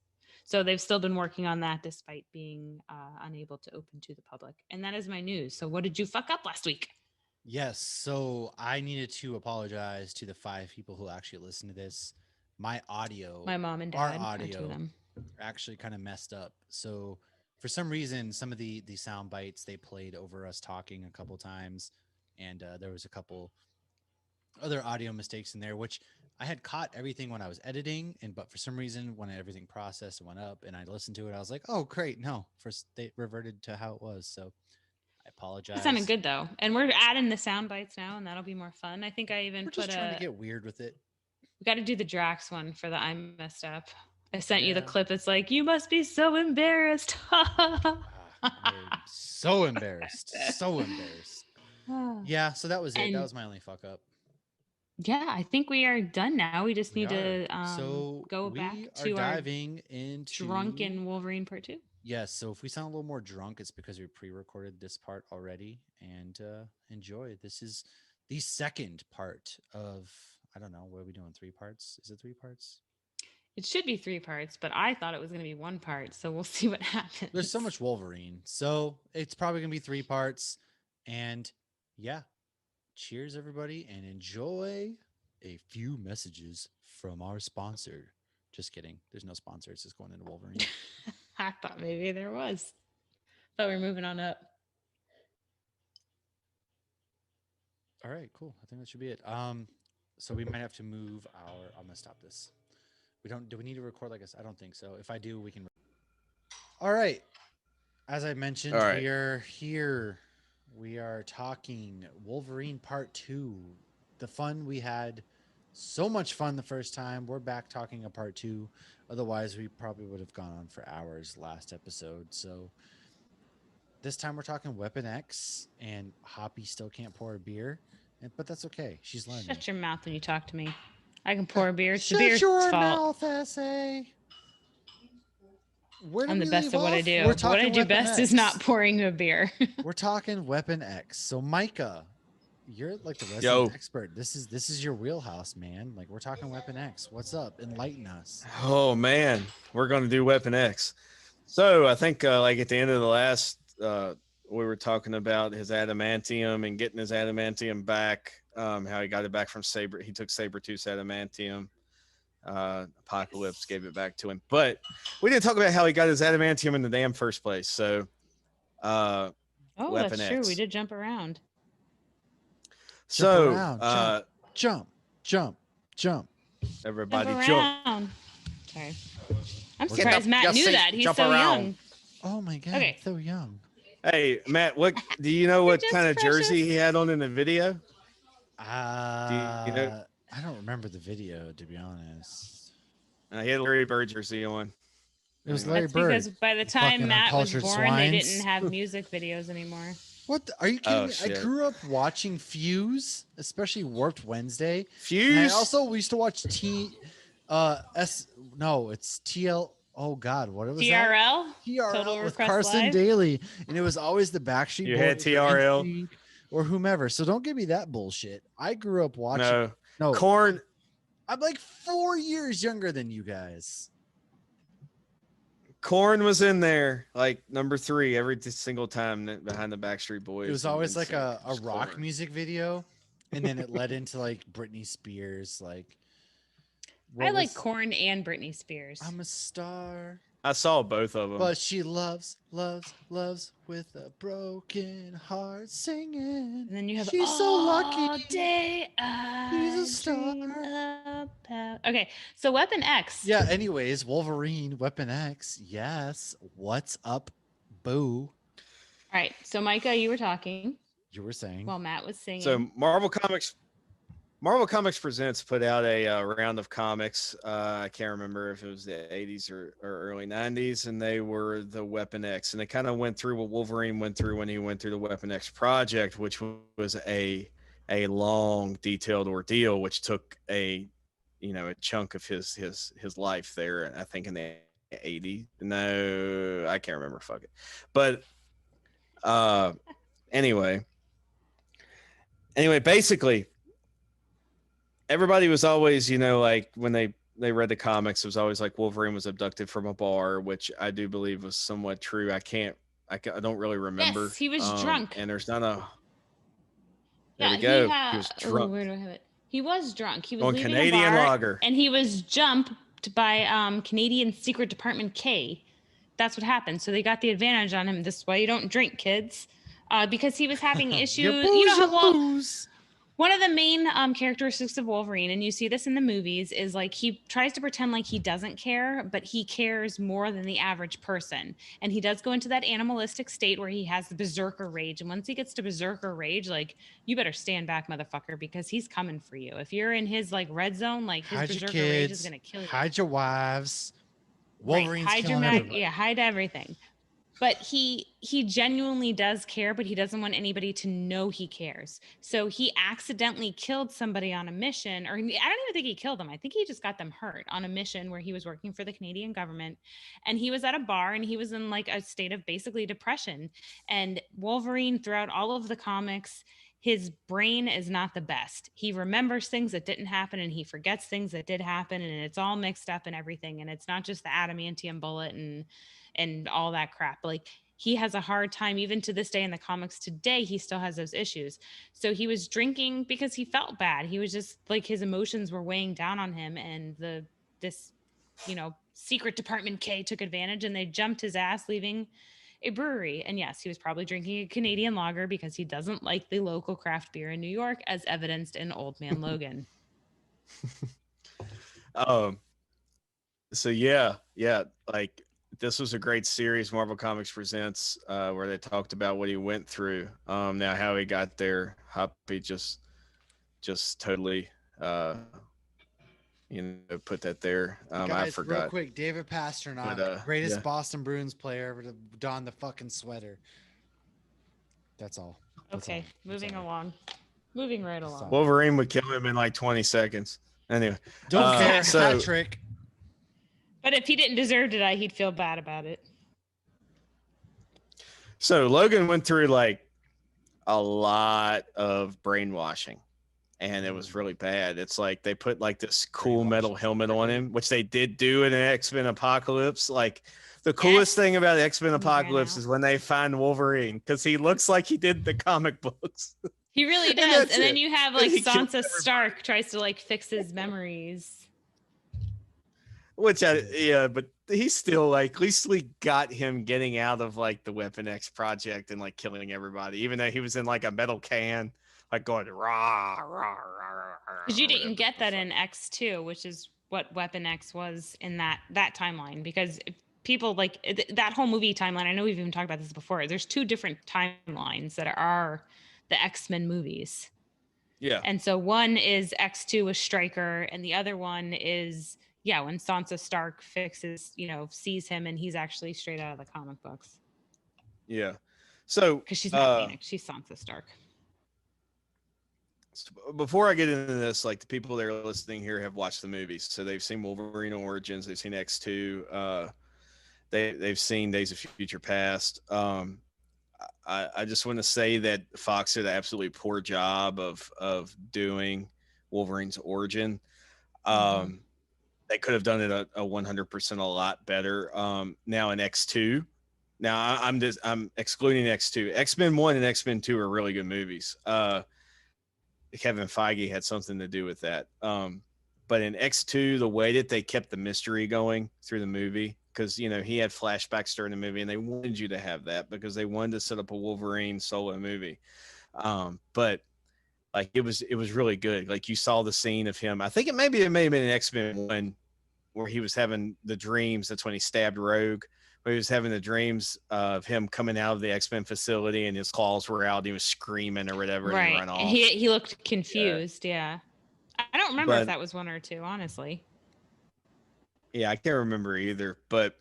So they've still been working on that despite being unable to open to the public. And that is my news. So what did you fuck up last week? Yes. So I needed to apologize to the 5 people who actually listened to this. My audio, My mom and our dad are two of audio, them. actually kind of messed up. So for some reason, some of the sound bites they played over us talking a couple times, and there was a couple other audio mistakes in there, which I had caught everything when I was editing, and but for some reason, when everything processed and went up, and I listened to it, I was like, "Oh, great! No, first they reverted to how it was." So I That sounded apologize. good though, and we're adding the sound bites now, and that'll be more fun. I think I even We're put just trying to a get weird with it. We got to do the Drax one for the I'm messed up. I sent you the Yeah. clip. It's like, you must be so embarrassed. I'm so embarrassed. So embarrassed. Yeah, so that was it. That And was my only fuck up. yeah, I think we are done now. We just We need are. to So go we back are to our diving into. drunken Wolverine part 2. Yes, so if we sound a little more drunk, it's because we pre-recorded this part already. And enjoy. This is the second part of, I don't know, what are we doing? 3 parts? Is it 3 parts? It should be 3 parts, but I thought it was going to be 1 part. So we'll see what happens. There's so much Wolverine. So it's probably going to be 3 parts. And yeah, cheers, everybody, and enjoy a few messages from our sponsor. Just kidding. There's no sponsor. It's just going into Wolverine. I thought maybe there was. But we're moving on up. All right, cool. I think that should be it. So we might have to move our. I'm gonna stop this. We don't. Do we need to record like this? I don't think so. If I do, we can. All right. As I mentioned, All right. we are here. We are talking Wolverine Part 2. The fun we had, so much fun the first time. We're back talking a Part 2. Otherwise, we probably would have gone on for hours last episode. So this time we're talking Weapon X, and Hoppy still can't pour a beer, but that's okay. She's learning. Shut your mouth when you talk to me. I can pour a beer. It's the Shut beer's your fault. mouth, SA. Where did I'm the we best leave at what I off? do. We're What talking I do Weapon best X. is not pouring a beer. We're talking Weapon X. So Micah, you're like the resident Yo. expert. This is your wheelhouse, man. Like, we're talking Weapon X. What's up? Enlighten us. Oh man, we're going to do Weapon X. So I think like at the end of the last, we were talking about his adamantium and getting his adamantium back. How he got it back from Saber. He took Sabretooth's adamantium. Apocalypse gave it back to him, but we didn't talk about how he got his adamantium in the damn first place. So, Oh, Weapon that's true. X. We did jump around. So, around, jump. everybody Jump jump. around. Sorry. I'm We're surprised up, Matt your knew seat, that. He's jump so around. young. Oh my god, Okay. so young. Hey, Matt, what do you know? What just kind of precious. jersey he had on in the video? You know? I don't remember the video, to be honest. He had a Larry Bird jersey on. It was Larry That's Bird. because by the time fucking Matt was uncultured born, they swines. didn't have music videos anymore. What? Are you kidding Oh, me? shit. I grew up watching Fuse, especially Warped Wednesday. And I Fuse. also we used to watch it's TL. Oh God, what was that? TRL? TRL Total with Request Carson Live? Daly, and it was always the Backstreet You Boys had TRL. or NSYNC or whomever. So don't give me that bullshit. I grew up watching. No, No, Corn. I'm like 4 years younger than you guys. Corn was in there, like number 3 every single time behind the Backstreet Boys. It was always like a Just rock Korn. music video, and then it led into like Britney Spears. Like, I what like was- Korn and Britney Spears. I'm a star. I saw both of them. But she loves with a broken heart singing. And then you have She's so all lucky. day I She's a star. dream about. Okay, so Weapon X. Yeah, anyways, Wolverine, Weapon X. Yes. What's up, boo? All right, so Micah, you were talking You were saying. while Matt was singing. So Marvel Comics Presents put out a round of comics. I can't remember if it was the 80s or early 90s, and they were the Weapon X. And they kind of went through what Wolverine went through when he went through the Weapon X project, which was a long, detailed ordeal, which took a chunk of his life there. I think in the 80s. No, I can't remember. Fuck it. But anyway, basically, everybody was always, like when they read the comics, it was always like Wolverine was abducted from a bar, which I do believe was somewhat true. I don't really remember. Yes, he was drunk. And there's not a. There Yeah, we go. He He was drunk where do I have it? He was drunk. He was on leaving Canadian a bar, lager. and he was jumped by Canadian Secret Department K. That's what happened. So they got the advantage on him. This is why you don't drink, kids, because he was having issues. You booze, You know how you well, booze. One of the main characteristics of Wolverine, and you see this in the movies, is like he tries to pretend like he doesn't care, but he cares more than the average person. And he does go into that animalistic state where he has the berserker rage. And once he gets to berserker rage, like, you better stand back, motherfucker, because he's coming for you. If you're in his like red zone, like his Hide your berserker rage is kids, gonna kill you. hide your wives. Right, Wolverine's hide your killing everybody. yeah, hide everything. But he genuinely does care, but he doesn't want anybody to know he cares. So he accidentally killed somebody on a mission, or I don't even think he killed them. I think he just got them hurt on a mission where he was working for the Canadian government, and he was at a bar and he was in like a state of basically depression. And Wolverine, throughout all of the comics, his brain is not the best. He remembers things that didn't happen and he forgets things that did happen, and it's all mixed up and everything. And it's not just the adamantium bullet and all that crap. Like, he has a hard time, even to this day in the comics today, he still has those issues. So he was drinking because he felt bad. He was just like, his emotions were weighing down on him, and this secret department K took advantage and they jumped his ass, leaving a brewery. And yes, he was probably drinking a Canadian lager because he doesn't like the local craft beer in New York, as evidenced in Old Man Logan. So yeah, like, this was a great series, Marvel Comics Presents, where they talked about what he went through. Now how he got there, Hoppy just totally, put that there. Guys, I forgot. real quick, David Pasternak, But, greatest yeah. Boston Bruins player ever to don the fucking sweater. That's all. Okay, moving along. Moving right along. Wolverine would kill him in like 20 seconds. Anyway, Don't care. so- Hat trick. But if he didn't deserve to die, he'd feel bad about it. So Logan went through like a lot of brainwashing, and it was really bad. It's like they put like this cool metal helmet on him, which they did do in an X-Men Apocalypse. Like, the coolest thing about X-Men Apocalypse is when they find Wolverine, because he looks like he did the comic books. He really And does. that's And then it. you have And like he killed Sansa Stark tries to like fix his memories. Which but he's still like, at least we got him getting out of like the Weapon X project and like killing everybody, even though he was in like a metal can, like going rah rah rah rah. Because you didn't get that in X2, which is what Weapon X was in that timeline. Because people like that whole movie timeline, I know we've even talked about this before, there's two different timelines that are the X-Men movies. Yeah. And so one is X2 with Stryker, and the other one is when Sansa Stark sees him, and he's actually straight out of the comic books. Yeah. So because she's not Phoenix, she's Sansa Stark. Before I get into this, like, the people that are listening here have watched the movies, so they've seen Wolverine Origins, they've seen X2, they've seen Days of Future Past. I just want to say that Fox did an absolutely poor job of doing Wolverine's origin. They could have done it a 100% a lot better. Now in X2, now I'm excluding X2. X-Men 1 and X-Men 2 are really good movies. Kevin Feige had something to do with that. But in X2, the way that they kept the mystery going through the movie, because he had flashbacks during the movie, and they wanted you to have that because they wanted to set up a Wolverine solo movie. But like, it was really good. Like, you saw the scene of him. I think it may have been in X-Men 1 where he was having the dreams. That's when he stabbed Rogue. Where he was having the dreams of him coming out of the X-Men facility and his claws were out. And he was screaming or whatever. Right. And he ran off. He looked confused. Yeah. I don't remember if that was 1 or 2, honestly. Yeah, I can't remember either. But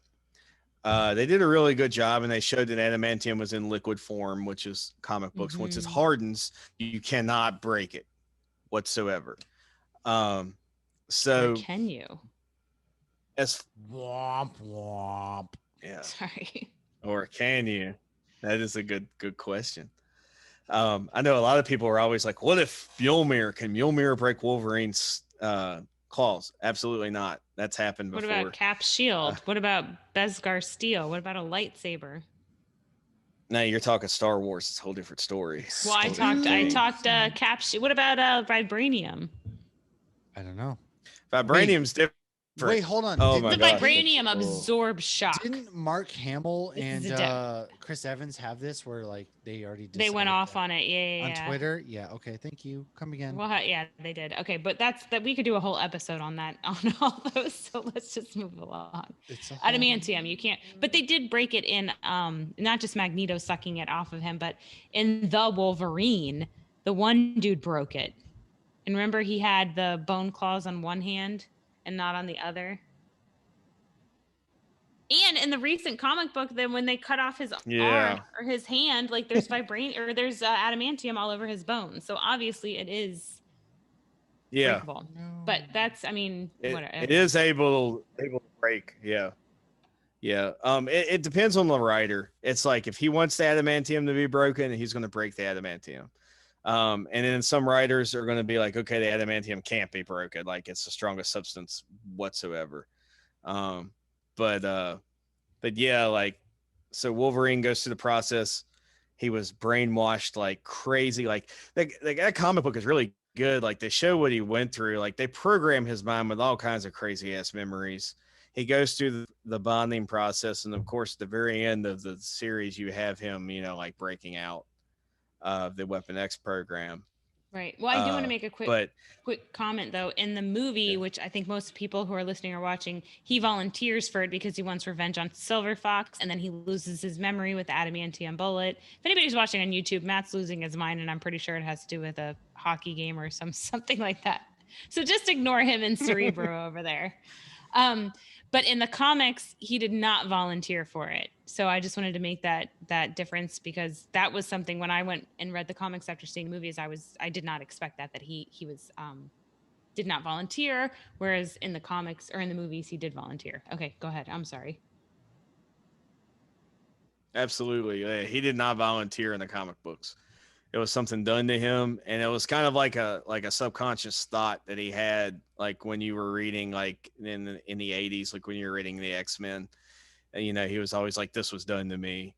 they did a really good job, and they showed that adamantium was in liquid form, which is comic books. Once it hardens, you cannot break it whatsoever. So or can you? As womp womp. Yeah. Sorry. Or can you? That is a good question. I know a lot of people are always like, what if can Mjolnir break Wolverine's claws? Absolutely not. That's happened before. What about Cap's shield? What about Beskar steel? What about a lightsaber? No, you're talking Star Wars. It's a whole different story. Well, I talked Cap. What about vibranium? I don't know. Vibranium's different. Wait, hold on. Oh The my gosh. vibranium absorbs shock. Didn't Mark Hamill This and is a Chris Evans have this where like they already They went decided off that? on it. Yeah, On yeah. Twitter? Yeah. Okay. Thank you. Come again. Well, yeah, they did. Okay, but that's that. We could do a whole episode on that, on all those. So let's just move along. It's a whole... Adamantium, you can't. But they did break it in. Not just Magneto sucking it off of him, but in the Wolverine, the one dude broke it. And remember, he had the bone claws on one hand and not on the other. And in the recent comic book, then when they cut off his arm or his hand, like there's vibranium or there's adamantium all over his bones. So obviously it is breakable. No. But that's, I mean, whatever. It is able to break. Yeah. Yeah. It depends on the writer. It's like if he wants the adamantium to be broken, he's going to break the adamantium. And then some writers are going to be like, okay, the adamantium can't be broken. Like it's the strongest substance whatsoever. But yeah, like, so Wolverine goes through the process. He was brainwashed like crazy. Like that comic book is really good. Like they show what he went through. Like they program his mind with all kinds of crazy ass memories. He goes through the bonding process. And of course, at the very end of the series, you have him, you know, like breaking out of the Weapon X program. Right. Well, I do want to make a quick comment though. In the movie, which I think most people who are listening or watching, he volunteers for it because he wants revenge on Silver Fox, and then he loses his memory with the adamantium bullet. If anybody's watching on YouTube, Matt's losing his mind, and I'm pretty sure it has to do with a hockey game or something like that. So just ignore him and Cerebro over there. But in the comics, he did not volunteer for it. So I just wanted to make that difference, because that was something when I went and read the comics after seeing the movies, I did not expect that he was did not volunteer, whereas in the comics or in the movies he did volunteer. Okay, go ahead. I'm sorry. Absolutely. Yeah, he did not volunteer in the comic books. It was something done to him, and it was kind of like a subconscious thought that he had, like when you were reading, like in the 80s, like when you were reading the X-Men, and, you know, he was always like, this was done to me.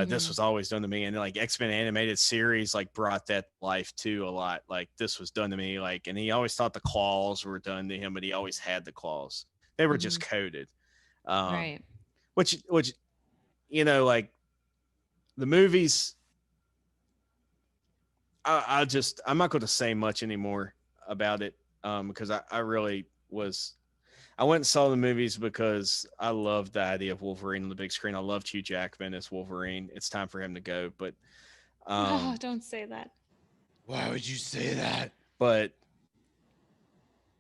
This was always done to me. And like X-Men animated series, like brought that life too a lot. Like this was done to me. Like, and he always thought the claws were done to him, but he always had the claws. They were just coded. Right. Which, you know, like the movies, I'm not going to say much anymore about it, because I really was. I went and saw the movies because I loved the idea of Wolverine on the big screen. I loved Hugh Jackman as Wolverine. It's time for him to go, but oh, don't say that. Why would you say that? But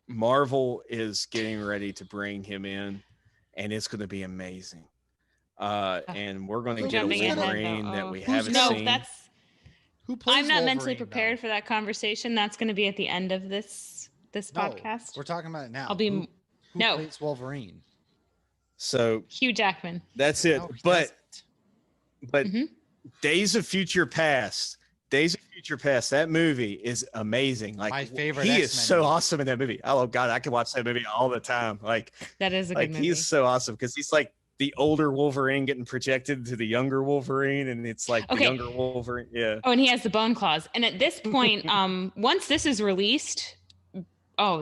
Marvel is getting ready to bring him in, and it's going to be amazing. And we're going to get a Wolverine that we haven't seen. Who plays I'm not Wolverine, mentally prepared for that conversation. That's going to be at the end of this podcast. We're talking about it now. I'll be who plays Wolverine? So Hugh Jackman. That's it. No, but Days of Future Past. That movie is amazing. Like my favorite. He X-Men is so awesome in that movie. Oh God, I can watch that movie all the time. Like that is a good movie. He's so awesome because he's like the older Wolverine getting projected to the younger Wolverine, and it's like the younger Wolverine. Yeah. Oh, and he has the bone claws. And at this point, once this is released,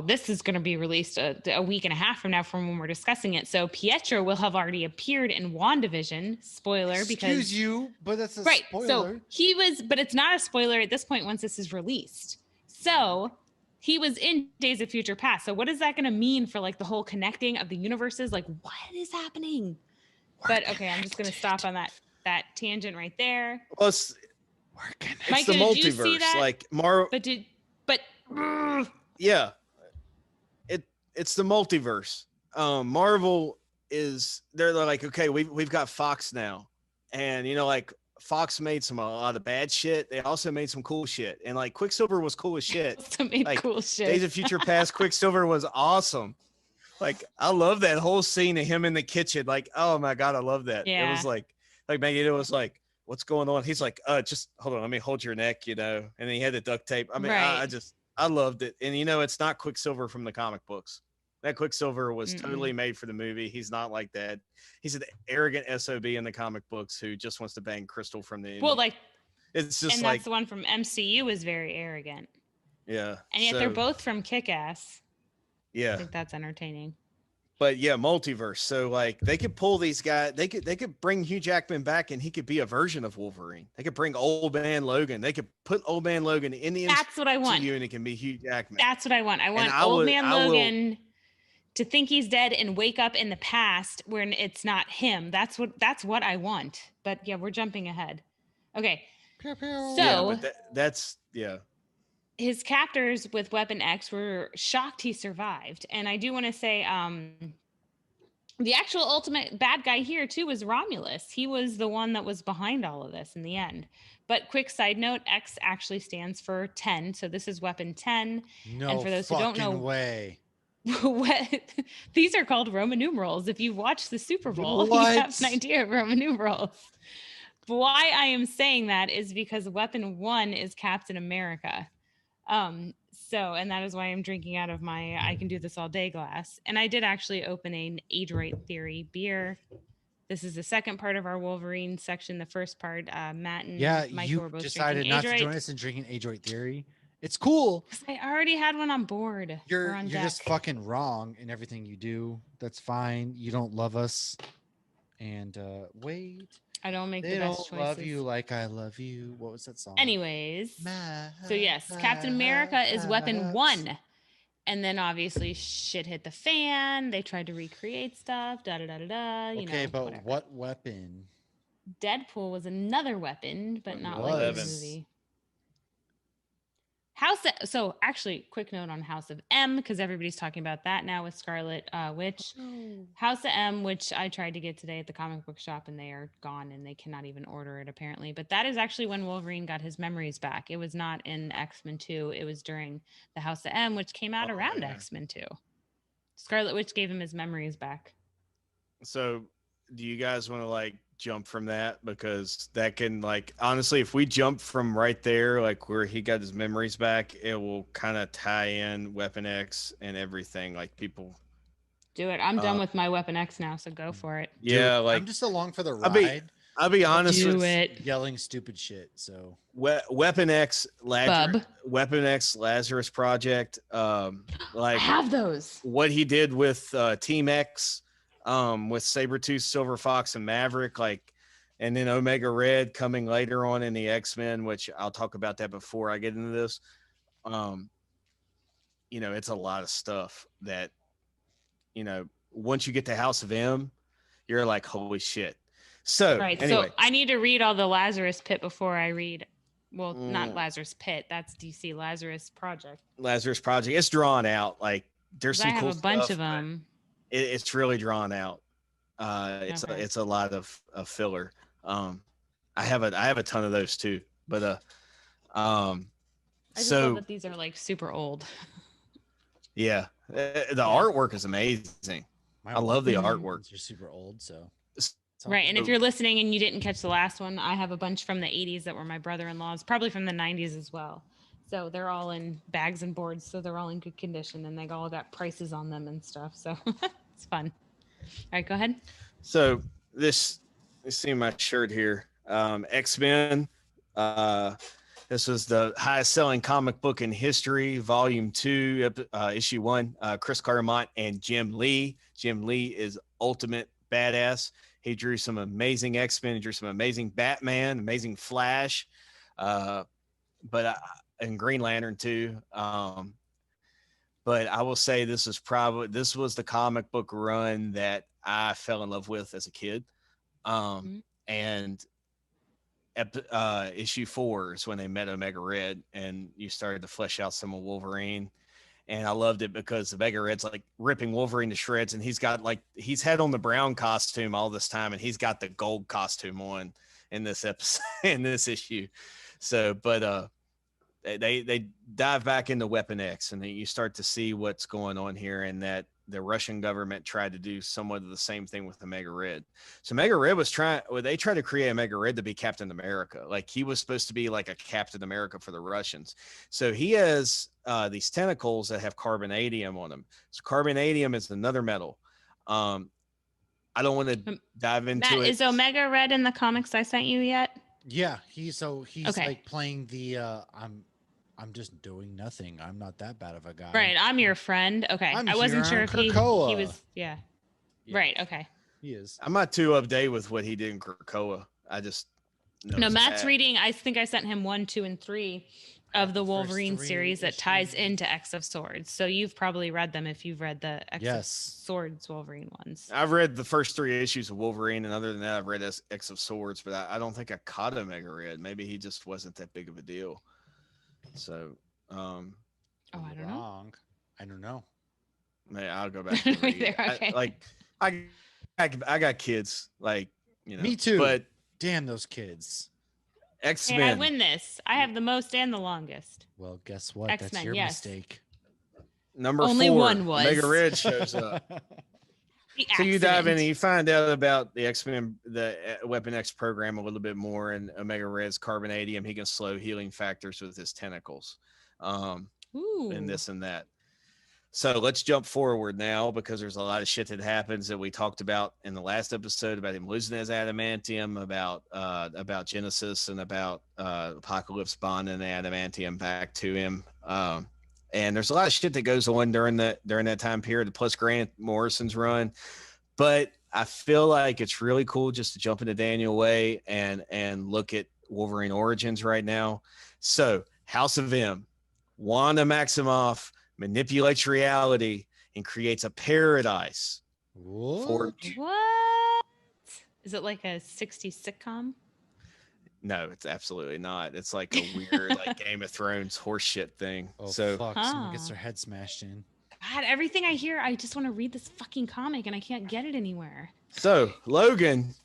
this is going to be released a week and a half from now from when we're discussing it. So Pietro will have already appeared in WandaVision. Spoiler, because excuse you, but that's a spoiler. So he was, but it's not a spoiler at this point once this is released. So he was in Days of Future Past. So what is that going to mean for like the whole connecting of the universes? Like what is happening? But okay, I'm just going to stop on that tangent right there. Well, it's Micah, the multiverse, like Marvel. Yeah. It's the multiverse. Marvel they're like, okay, we've got Fox now, and you know, like Fox made a lot of bad shit. They also made some cool shit, and like Quicksilver was cool as shit. Cool shit. Days of Future Past, Quicksilver was awesome. Like I love that whole scene of him in the kitchen. Like, oh my God, I love that. Yeah. It was like Magneto was like, what's going on? He's like, just hold on, let me hold your neck, you know. And then he had the duct tape. I mean, right. I loved it. And you know, it's not Quicksilver from the comic books. That Quicksilver was totally made for the movie. He's not like that. He's an arrogant SOB in the comic books who just wants to bang Crystal from the. Well, like, it's just and like that's the one from MCU is very arrogant. Yeah. And yet they're both from Kick-Ass. Yeah. I think that's entertaining. But yeah, multiverse. So like they could pull these guys. They could bring Hugh Jackman back, and he could be a version of Wolverine. They could bring Old Man Logan. They could put Old Man Logan in the That's what I want. MCU, and it can be Hugh Jackman. That's what I want. I want Old Man Logan to think he's dead and wake up in the past when it's not him. That's what I want. But yeah, we're jumping ahead. Okay. Pew, pew. So yeah, that's his captors with Weapon X were shocked he survived. And I do want to say the actual ultimate bad guy here too was Romulus. He was the one that was behind all of this in the end. But quick side note, X actually stands for 10. So this is Weapon 10. No, and for those who don't know, way. These are called Roman numerals. If you watch the Super Bowl, What? you have an idea of Roman numerals. But why I am saying that is because Weapon 1 is Captain America. And that is why I'm drinking out of my I can do this all day glass. And I did actually open an Airdate Theory beer. This is the second part of our Wolverine section. The first part, Matt and Mike were both decided drinking not Airdate. to join us in drinking Airdate Theory. It's cool. I already had one on board. You're just fucking wrong in everything you do. That's fine. You don't love us. And wait. I don't make they the best don't choices. love you like I love you. What was that song? Anyways, so yes, Captain America is Weapon 1. And then obviously shit hit the fan. They tried to recreate stuff. Okay, but whatever. what weapon? Deadpool was another weapon, but not was. like in the movie. So actually, quick note on House of M, because everybody's talking about that now with Scarlet Witch. House of M, which I tried to get today at the comic book shop, and they are gone, and they cannot even order it apparently. But that is actually when Wolverine got his memories back. It was not in X-Men 2. It was during the House of M, which came out around X-Men 2. Scarlet Witch gave him his memories back. So do you guys want to like jump from that? Because that can like, honestly, if we jump from right there, like where he got his memories back, it will kind of tie in Weapon X and everything. Like people do it. I'm done with my Weapon X now, so go for it. Yeah, like I'm just along for the ride. I'll be honest do with it. Yelling stupid shit. So Weapon X Lazarus Project, like I have those. What he did with Team X, with Sabretooth, Silver Fox, and Maverick, like, and then Omega Red coming later on in the X-Men, which I'll talk about that before I get into this. It's a lot of stuff that, once you get to House of M, you're like, holy shit. So right. Anyway. So I need to read all the Lazarus Pit before I read. Well, not Lazarus Pit. That's DC Lazarus Project. Lazarus Project. It's drawn out. Like there's some I have cool a bunch stuff, of them. It's really drawn out. It's a lot of filler. I have a ton of those too. But I just love that these are like super old. Yeah, the artwork is amazing. I love the artwork. You're super old, so. Right, and if you're listening and you didn't catch the last one, I have a bunch from the 80s that were my brother-in-law's, probably from the 90s as well. So they're all in bags and boards, so they're all in good condition, and they all got prices on them and stuff. So it's fun. All right, go ahead. So you see my shirt here, X-Men. This was the highest selling comic book in history, Volume 2, Issue 1. Chris Claremont and Jim Lee. Jim Lee is ultimate badass. He drew some amazing X-Men. He drew some amazing Batman, amazing Flash, and Green Lantern too. But I will say this was the comic book run that I fell in love with as a kid. And issue 4 is when they met Omega Red, and you started to flesh out some of Wolverine. And I loved it because Omega Red's like ripping Wolverine to shreds, and he's had on the brown costume all this time, and he's got the gold costume on in this episode, in this issue. So, but they dive back into Weapon X, and then you start to see what's going on here, and that the Russian government tried to do somewhat of the same thing with Omega Red. So Omega Red they tried to create Omega Red to be Captain America. Like he was supposed to be like a Captain America for the Russians. So he has these tentacles that have carbonadium on them. So carbonadium is another metal. I don't want to dive into it. Is Omega Red in the comics I sent you yet? Yeah, he's like playing the I'm just doing nothing. I'm not that bad of a guy. Right, I'm your friend. Okay, I wasn't sure if he was. Yeah, Yeah, Right. Okay. he is. I'm not too up to date with what he did in Krakoa. I just know No, it's Matt's bad. reading. I think I sent him 1, 2, and 3 I of have the the first Wolverine 3 series that ties issues. into X of Swords. So you've probably read them if you've read the X of Yes. Swords Wolverine ones. I've read the first 3 issues of Wolverine, and other than that, I've read X of Swords, but I don't think I caught Omega Red. Maybe he just wasn't that big of a deal. So, Oh, I don't know. Wrong. I don't know. I'll go back and read. Okay. I got kids, like, Me too. But Damn those kids. X-Men. Hey, I win this. I have the most and the longest. Well, guess what? That's X-Men, your yes. mistake. Number Only 4, one was. Omega Red shows up. So you dive in and you find out about the X-Men, the Weapon X program a little bit more, and Omega Red's carbonadium. He can slow healing factors with his tentacles, Ooh. and this and that. So let's jump forward now, because there's a lot of shit that happens that we talked about in the last episode about him losing his adamantium, about Genesis, and about Apocalypse bonding the adamantium back to him. And there's a lot of shit that goes on during that time period, plus Grant Morrison's run. But I feel like it's really cool just to jump into Daniel Way and look at Wolverine Origins right now. So House of M, Wanda Maximoff manipulates reality and creates a paradise. What? What? Is it like a 60s sitcom? No, it's absolutely not. It's like a weird, like Game of Thrones horseshit thing. Oh, So fuck. Someone gets their head smashed in. God, everything I hear, I just want to read this fucking comic and I can't get it anywhere. So Logan's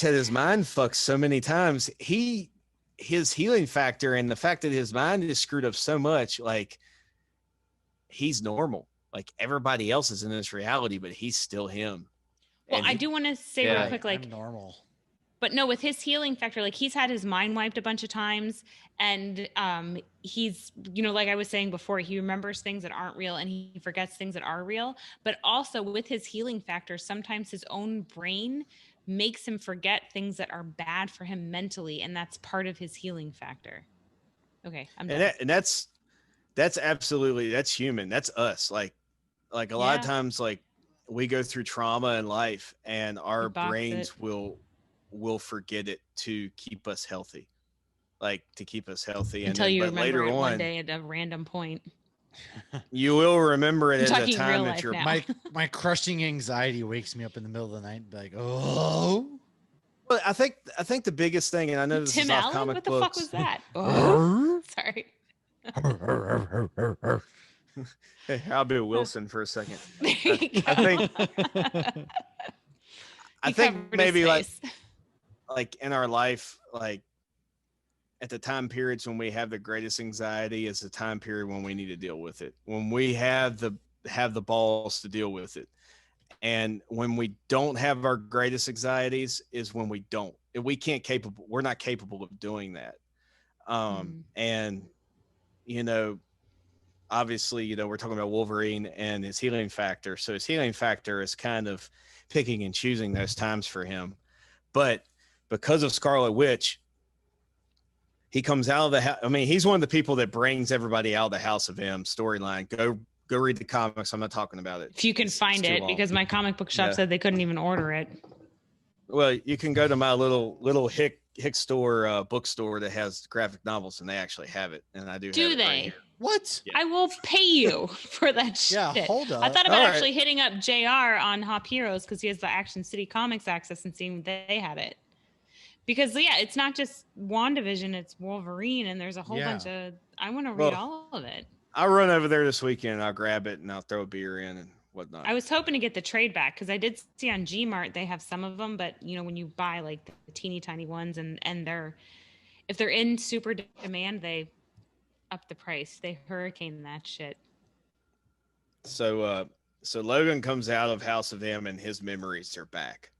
had his mind fucked so many times. His healing factor and the fact that his mind is screwed up so much, like, he's normal. Like, everybody else is in this reality, but he's still him. Well, And I do want to say real quick, like, I'm normal. but no, with his healing factor, like, he's had his mind wiped a bunch of times, and he's, like I was saying before, he remembers things that aren't real and he forgets things that are real. But also with his healing factor, sometimes his own brain makes him forget things that are bad for him mentally, and that's part of his healing factor. Okay, I'm done. And that's absolutely, that's human. That's us. Like a lot of times, like, we go through trauma in life, and our brains will forget it to keep us healthy. Until you remember later it on, one day at a random point. You will remember it I'm at a talking time real that life you're now. My crushing anxiety wakes me up in the middle of the night and be like, oh. Well, I think the biggest thing, and I know this Tim is off Allen? comic What the books. fuck was that? Oh, sorry. Hey, I'll be Wilson for a second. There you go. I think maybe like in our life, like at the time periods when we have the greatest anxiety is the time period when we need to deal with it. When we have the balls to deal with it. And when we don't have our greatest anxieties is when we don't. We're not capable of doing that. And obviously, we're talking about Wolverine and his healing factor. So his healing factor is kind of picking and choosing those times for him. But because of Scarlet Witch, he comes out of the house. I mean, he's one of the people that brings everybody out of the House of M storyline. Go read the comics. I'm not talking about it. If you can find it, because my comic book shop said they couldn't even order it. Well, you can go to my little hick store, bookstore that has graphic novels, and they actually have it. And I do. Do have it they? right here. What? Yeah. I will pay you for that shit. Yeah, hold up. I thought about actually hitting up JR on Hop Heroes because he has the Action City Comics access and seeing they had it. Because it's not just WandaVision, it's Wolverine, and there's a whole bunch of. I want to read all of it. I'll run over there this weekend. I'll grab it and I'll throw a beer in and whatnot. I was hoping to get the trade back because I did see on Gmart they have some of them, but when you buy like the teeny tiny ones and if they're in super demand, they up the price. They hurricane that shit. So Logan comes out of House of M and his memories are back.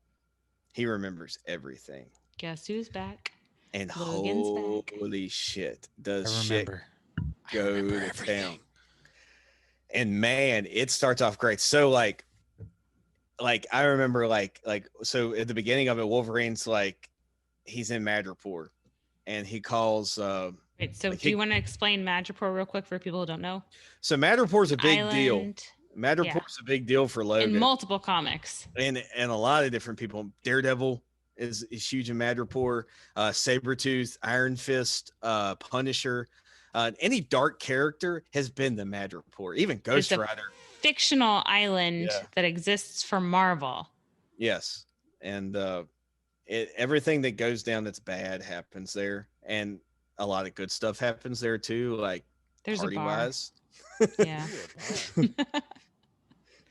He remembers everything. Guess who's back? And Logan's holy back. Shit, does I shit go to town. And man, it starts off great. So like I remember so at the beginning of it, Wolverine's like he's in Madripoor and he calls Wait, so do you want to explain Madripoor real quick for people who don't know? So Madripoor is a big deal. Madripoor's a big deal for Logan. In multiple comics. And a lot of different people. Daredevil is huge in Madripoor. Sabretooth, Iron Fist, Punisher. Any dark character has been the Madripoor. Even Ghost Rider. Fictional island that exists for Marvel. Yes. And everything that goes down that's bad happens there. And a lot of good stuff happens there too, like there's party-wise. Yeah.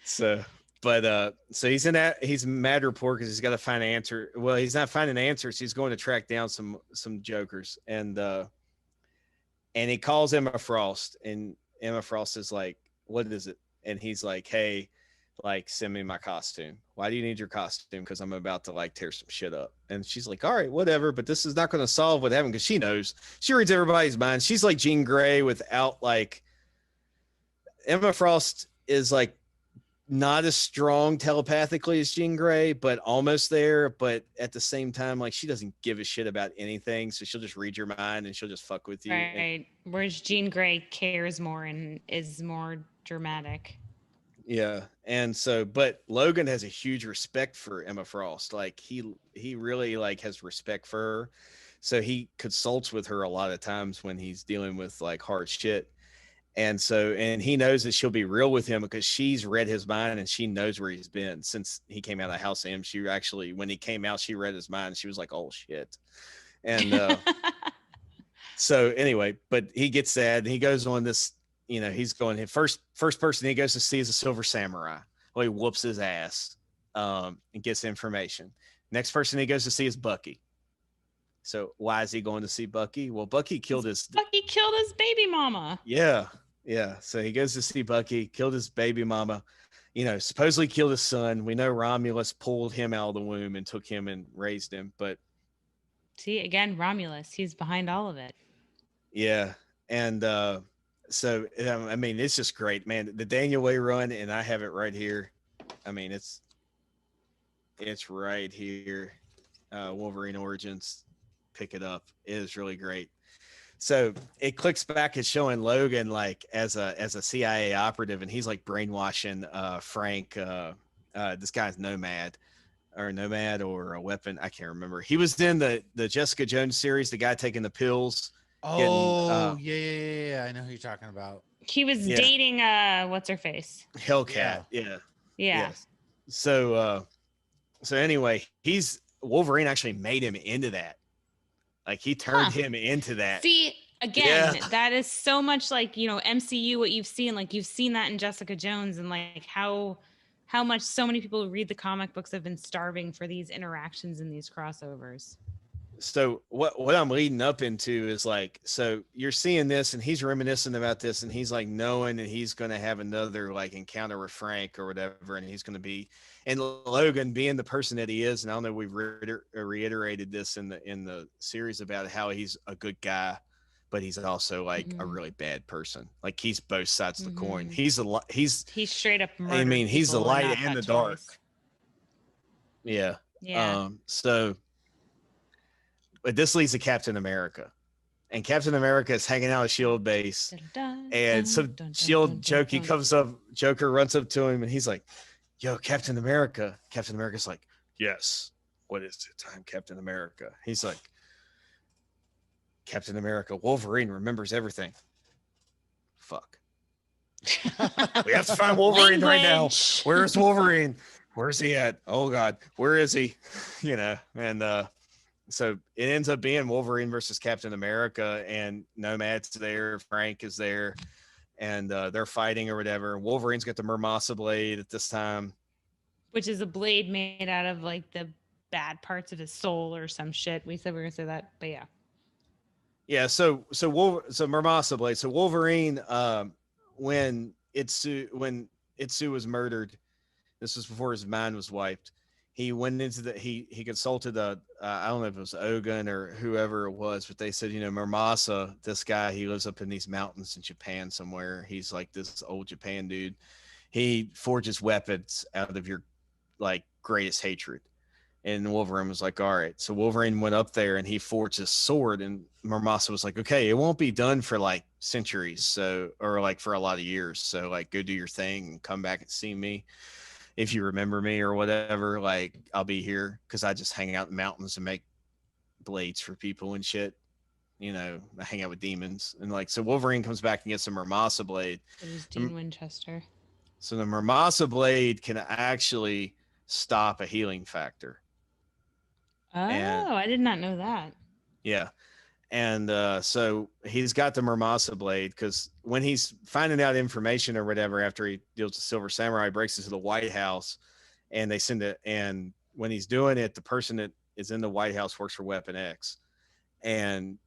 So he's Madripoor because he's got to find an answer. Well, he's not finding answers. He's going to track down some jokers, and he calls Emma Frost, and Emma Frost is like, "What is it?" And he's like, "Hey, like, send me my costume. Why do you need your costume? Because I'm about to like tear some shit up." And she's like, "All right, whatever." But this is not going to solve what happened because she knows. She reads everybody's mind. She's like Jean Grey without like. Emma Frost is like not as strong telepathically as Jean Grey, but almost there. But at the same time, like, she doesn't give a shit about anything. So she'll just read your mind and she'll just fuck with you. Right. Whereas Jean Grey cares more and is more dramatic. Yeah. And so, but Logan has a huge respect for Emma Frost. Like he really like has respect for her. So he consults with her a lot of times when he's dealing with like hard shit. And so, and he knows that she'll be real with him because she's read his mind and she knows where he's been since he came out of the house. And she actually, when he came out, she read his mind and she was like, "Oh shit." And so anyway, but he gets that and he goes on this, he's going, first person he goes to see is a Silver Samurai. Well, he whoops his ass and gets information. Next person he goes to see is Bucky. So why is he going to see Bucky? Well, Bucky killed his baby mama. Yeah. So he goes to see Bucky, killed his baby mama, supposedly killed his son. We know Romulus pulled him out of the womb and took him and raised him. But see, again, Romulus, he's behind all of it. Yeah. And so, I mean, it's just great, man. The Daniel Way run, and I have it right here. I mean, it's right here. Wolverine Origins. Pick it up. It is really great. So it clicks back. It's showing Logan like as a CIA operative, and he's like brainwashing Frank. This guy's Nomad or a weapon. I can't remember. He was in the Jessica Jones series. The guy taking the pills. Oh, yeah. I know who you're talking about. He was dating what's her face? Hellcat. Yeah. Yes. So anyway, Wolverine actually made him into that. Like he turned him into that. See, again, that is so much like, MCU, what you've seen, like you've seen that in Jessica Jones, and like how much so many people who read the comic books have been starving for these interactions and these crossovers. So what I'm leading up into is like, so you're seeing this and he's reminiscing about this and he's like knowing that he's going to have another like encounter with Frank or whatever. And he's going to be, and Logan being the person that he is. And I don't know, we've reiterated this in the series about how he's a good guy, but he's also like a really bad person. Like he's both sides of the coin. He's straight up. I mean, he's the light and the dark. Yeah. Yeah. But this leads to Captain America, and Captain America is hanging out at Shield base, and some Shield Joker runs up to him, and he's like, "Yo, Captain America." Captain America's like, "Yes, what is it? I'm Captain America." He's like, "Captain America, Wolverine remembers everything." Fuck. We have to find Wolverine right now. Where's Wolverine? Where's he at? Oh God, where is he? And so it ends up being Wolverine versus Captain America, and Nomad's there, Frank is there, and they're fighting or whatever. Wolverine's got the Murmasa blade at this time, which is a blade made out of like the bad parts of his soul or some shit. We said we were gonna say that, but yeah. Yeah, so Murmasa blade. So Wolverine, when Itsu was murdered, this was before his mind was wiped. He went into he consulted I don't know if it was Ogun or whoever it was, but they said, Murmasa, this guy, he lives up in these mountains in Japan somewhere. He's like this old Japan dude. He forges weapons out of your like greatest hatred. And Wolverine was like, all right. So Wolverine went up there and he forged his sword. And Murmasa was like, okay, it won't be done for like centuries. So, or like for a lot of years. So, like, go do your thing and come back and see me. If you remember me or whatever, like, I'll be here because I just hang out in the mountains and make blades for people and shit. I hang out with demons. And like, so Wolverine comes back and gets a Murmasa blade. It was Dean Winchester. So the Murmasa blade can actually stop a healing factor. Oh, And I did not know that. yeah. And so he's got the Murmasa blade because when he's finding out information or whatever after he deals with Silver Samurai, breaks into the White House and they send it. And when he's doing it, the person that is in the White House works for Weapon X. And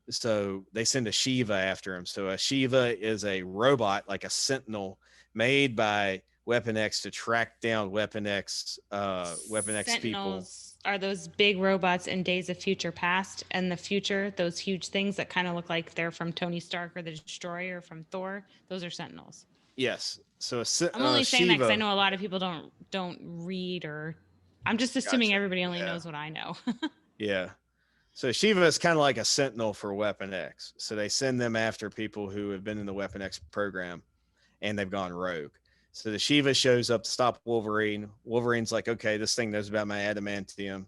so they send a Shiva after him. So a Shiva is a robot, like a sentinel made by Weapon X to track down Weapon X people. Sentinels are those big robots in Days of Future Past and the future, those huge things that kind of look like they're from Tony Stark or the Destroyer from Thor. Those are Sentinels. Yes. So I'm only saying that because I Shiva, know a lot of people don't read, or I'm just assuming Gotcha. everybody only Yeah. knows what I know. yeah. So Shiva is kind of like a sentinel for Weapon X. So they send them after people who have been in the Weapon X program and they've gone rogue. So the Shiva shows up to stop Wolverine. Wolverine's like, okay, this thing knows about my adamantium.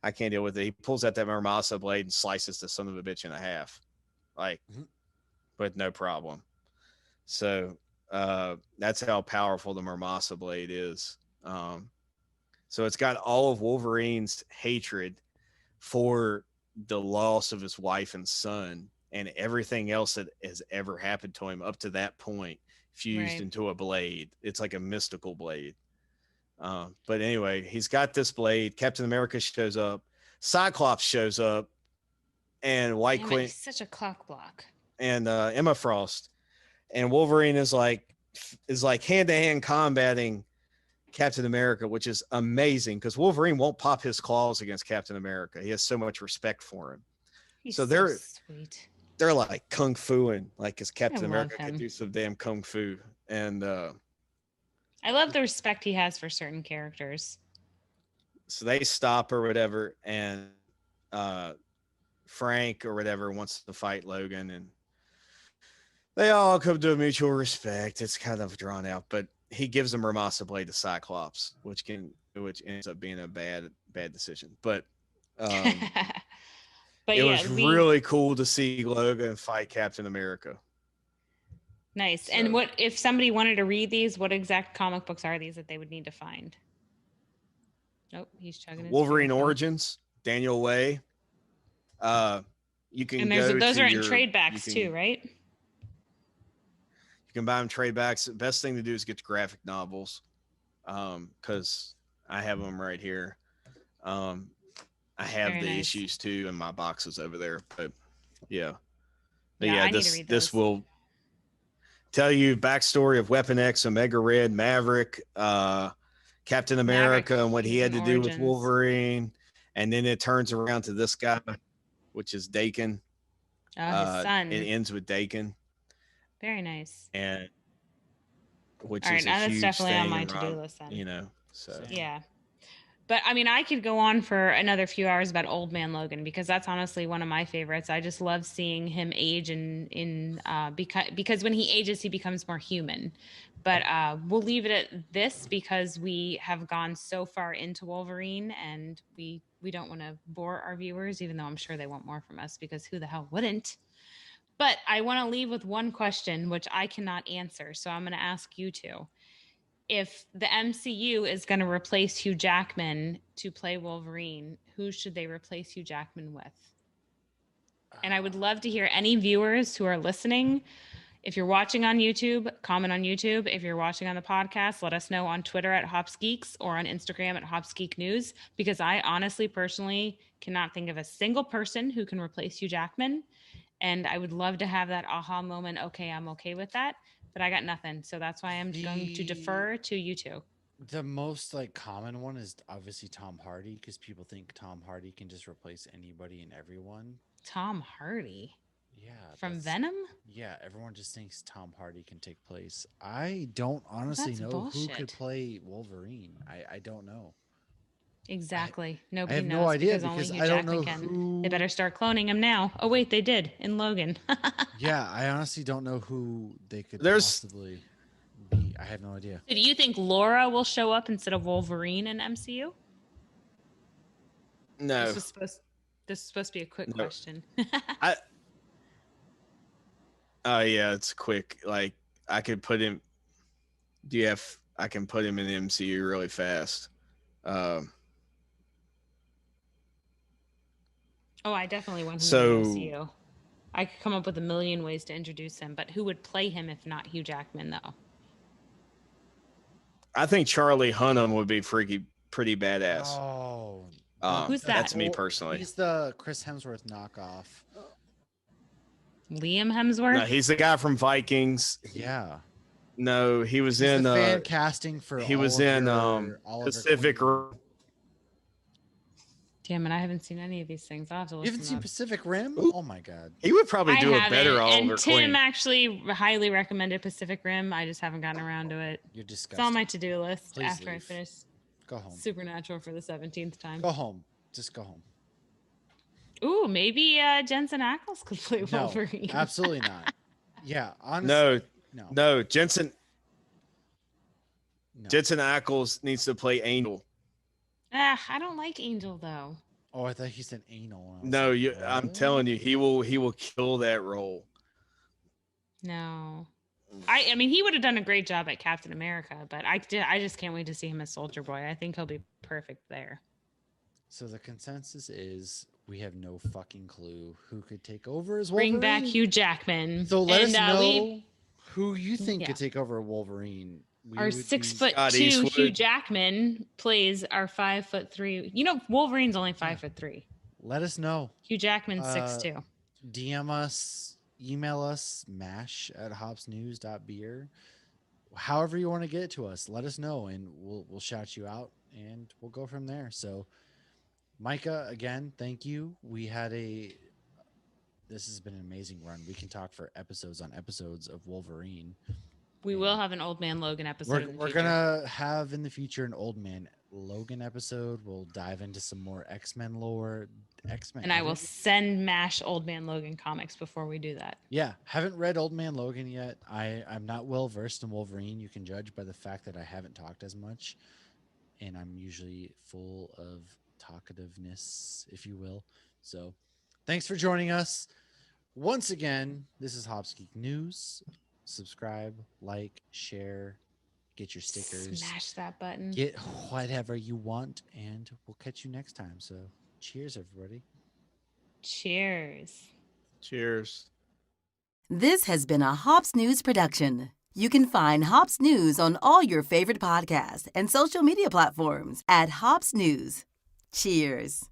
I can't deal with it. He pulls out that Murmasa blade and slices the son of a bitch in half, like, but no problem. So that's how powerful the Murmasa blade is. So it's got all of Wolverine's hatred for the loss of his wife and son and everything else that has ever happened to him up to that point fused into a blade. It's like a mystical blade. But anyway, he's got this blade. Captain America shows up. Cyclops shows up. And White Queen. He's such a cock block. And Emma Frost. And Wolverine is like hand-to-hand combating Captain America, which is amazing because Wolverine won't pop his claws against Captain America. He has so much respect for him. He's so sweet. They're like kung fuing, like because Captain America could do some damn kung fu. And I love the respect he has for certain characters. So they stop or whatever, and Frank or whatever wants to fight Logan, and they all come to a mutual respect. It's kind of drawn out, but he gives a Murmasa blade to Cyclops, which ends up being a bad decision. But it was really cool to see Logan fight Captain America. Nice. So, and what if somebody wanted to read these? What exact comic books are these that they would need to find? Nope, he's chugging. Wolverine Origins, Daniel Way. You can and those are in trade backs too, right? You can buy them trade backs. The best thing to do is get the graphic novels, because I have them right here. I have the issues too in my boxes over there, but yeah. But yeah, this will tell you backstory of Weapon X, Omega Red, Maverick, Captain America, and what he had to do with Wolverine. And then it turns around to this guy, which is Dakin. His son. It ends with Dakin. Very nice. And which all is right, a huge that's definitely thing on my to-do list then. So yeah. But I mean, I could go on for another few hours about Old Man Logan because that's honestly one of my favorites. I just love seeing him age because when he ages, he becomes more human. But we'll leave it at this because we have gone so far into Wolverine and we don't want to bore our viewers, even though I'm sure they want more from us because who the hell wouldn't? But I want to leave with one question, which I cannot answer. So I'm going to ask you two. If the MCU is going to replace Hugh Jackman to play Wolverine, who should they replace Hugh Jackman with? And I would love to hear any viewers who are listening. If you're watching on YouTube, comment on YouTube. If you're watching on the podcast, let us know on Twitter at HopsGeeks or on Instagram at HopsGeekNews, because I honestly, personally cannot think of a single person who can replace Hugh Jackman. And I would love to have that aha moment. Okay, I'm okay with that. But I got nothing. So that's why I'm going to defer to you two. The most common one is obviously Tom Hardy, because people think Tom Hardy can just replace anybody and everyone. Tom Hardy? Yeah. From Venom? Yeah, everyone just thinks Tom Hardy can take place. I don't honestly know who could play Wolverine. I don't know. Exactly. I Nobody have knows no idea because only because Hugh I don't Jackman know can. who. They better start cloning him now. Oh wait, they did in Logan. Yeah, I honestly don't know who they could There's- possibly be. I have no idea. So do you think Laura will show up instead of Wolverine in MCU? No, This is supposed to be a quick No. question. I. Oh yeah, it's quick. Like I could put him. I can put him in the MCU really fast. Oh, I definitely want him So- in the MCU. I could come up with a million ways to introduce him, but who would play him if not Hugh Jackman, though? I think Charlie Hunnam would be pretty badass. Oh, Who's that? That's me personally. He's the Chris Hemsworth knockoff. Liam Hemsworth? No, he's the guy from Vikings. Yeah, No, he was he's in the fan casting for. he all was of in your- all of your Pacific Queen- Rim. Damn it, I haven't seen any of these things. I'll have to You look haven't seen them up. Pacific Rim? Ooh. Oh my god. He would probably do I a better haven't, Oliver and Tim Queen. actually highly recommended Pacific Rim. I just haven't gotten around to it. You're It's disgusting. on my to-do list Please after I leave. finish Go home. Supernatural for the 17th time. Go home. Just go home. Ooh, maybe Jensen Ackles could play No, Wolverine. absolutely not. Yeah, honestly. No, No. no, Jensen No. Ackles needs to play Angel. I don't like Angel though. Oh, I thought he said anal. I was No, like, I'm what? telling you, he will kill that role. No. I mean, he would have done a great job at Captain America, but I just can't wait to see him as Soldier Boy. I think he'll be perfect there. So the consensus is we have no fucking clue who could take over as Wolverine. Bring back Hugh Jackman. So let us know we- who you think Yeah. could take over Wolverine. We Our would be- 6'2" Scott Hugh Eastwood. Jackman plays our 5'3". You know, Wolverine's only 5'3". Let us know. Hugh Jackman's Uh, 6'2". DM us, email us, mash@hopsnews.beer. However you want to get it to us, let us know and we'll shout you out and we'll go from there. So Micah, again, thank you. This has been an amazing run. We can talk for episodes on episodes of Wolverine. We will have an Old Man Logan episode. in the We're future. gonna have in the future an Old Man Logan episode. We'll dive into some more X-Men lore. X-Men. And I will send Mash Old Man Logan comics before we do that. Yeah, haven't read Old Man Logan yet. I'm not well versed in Wolverine. You can judge by the fact that I haven't talked as much, and I'm usually full of talkativeness, if you will. So, thanks for joining us once again. This is Hops Geek News. Subscribe, like, share, get your stickers, Smash that button. get whatever you want, and we'll catch you next time. So, cheers, everybody. Cheers. Cheers. This has been a Hops News production. You can find Hops News on all your favorite podcasts and social media platforms at Hops News. Cheers.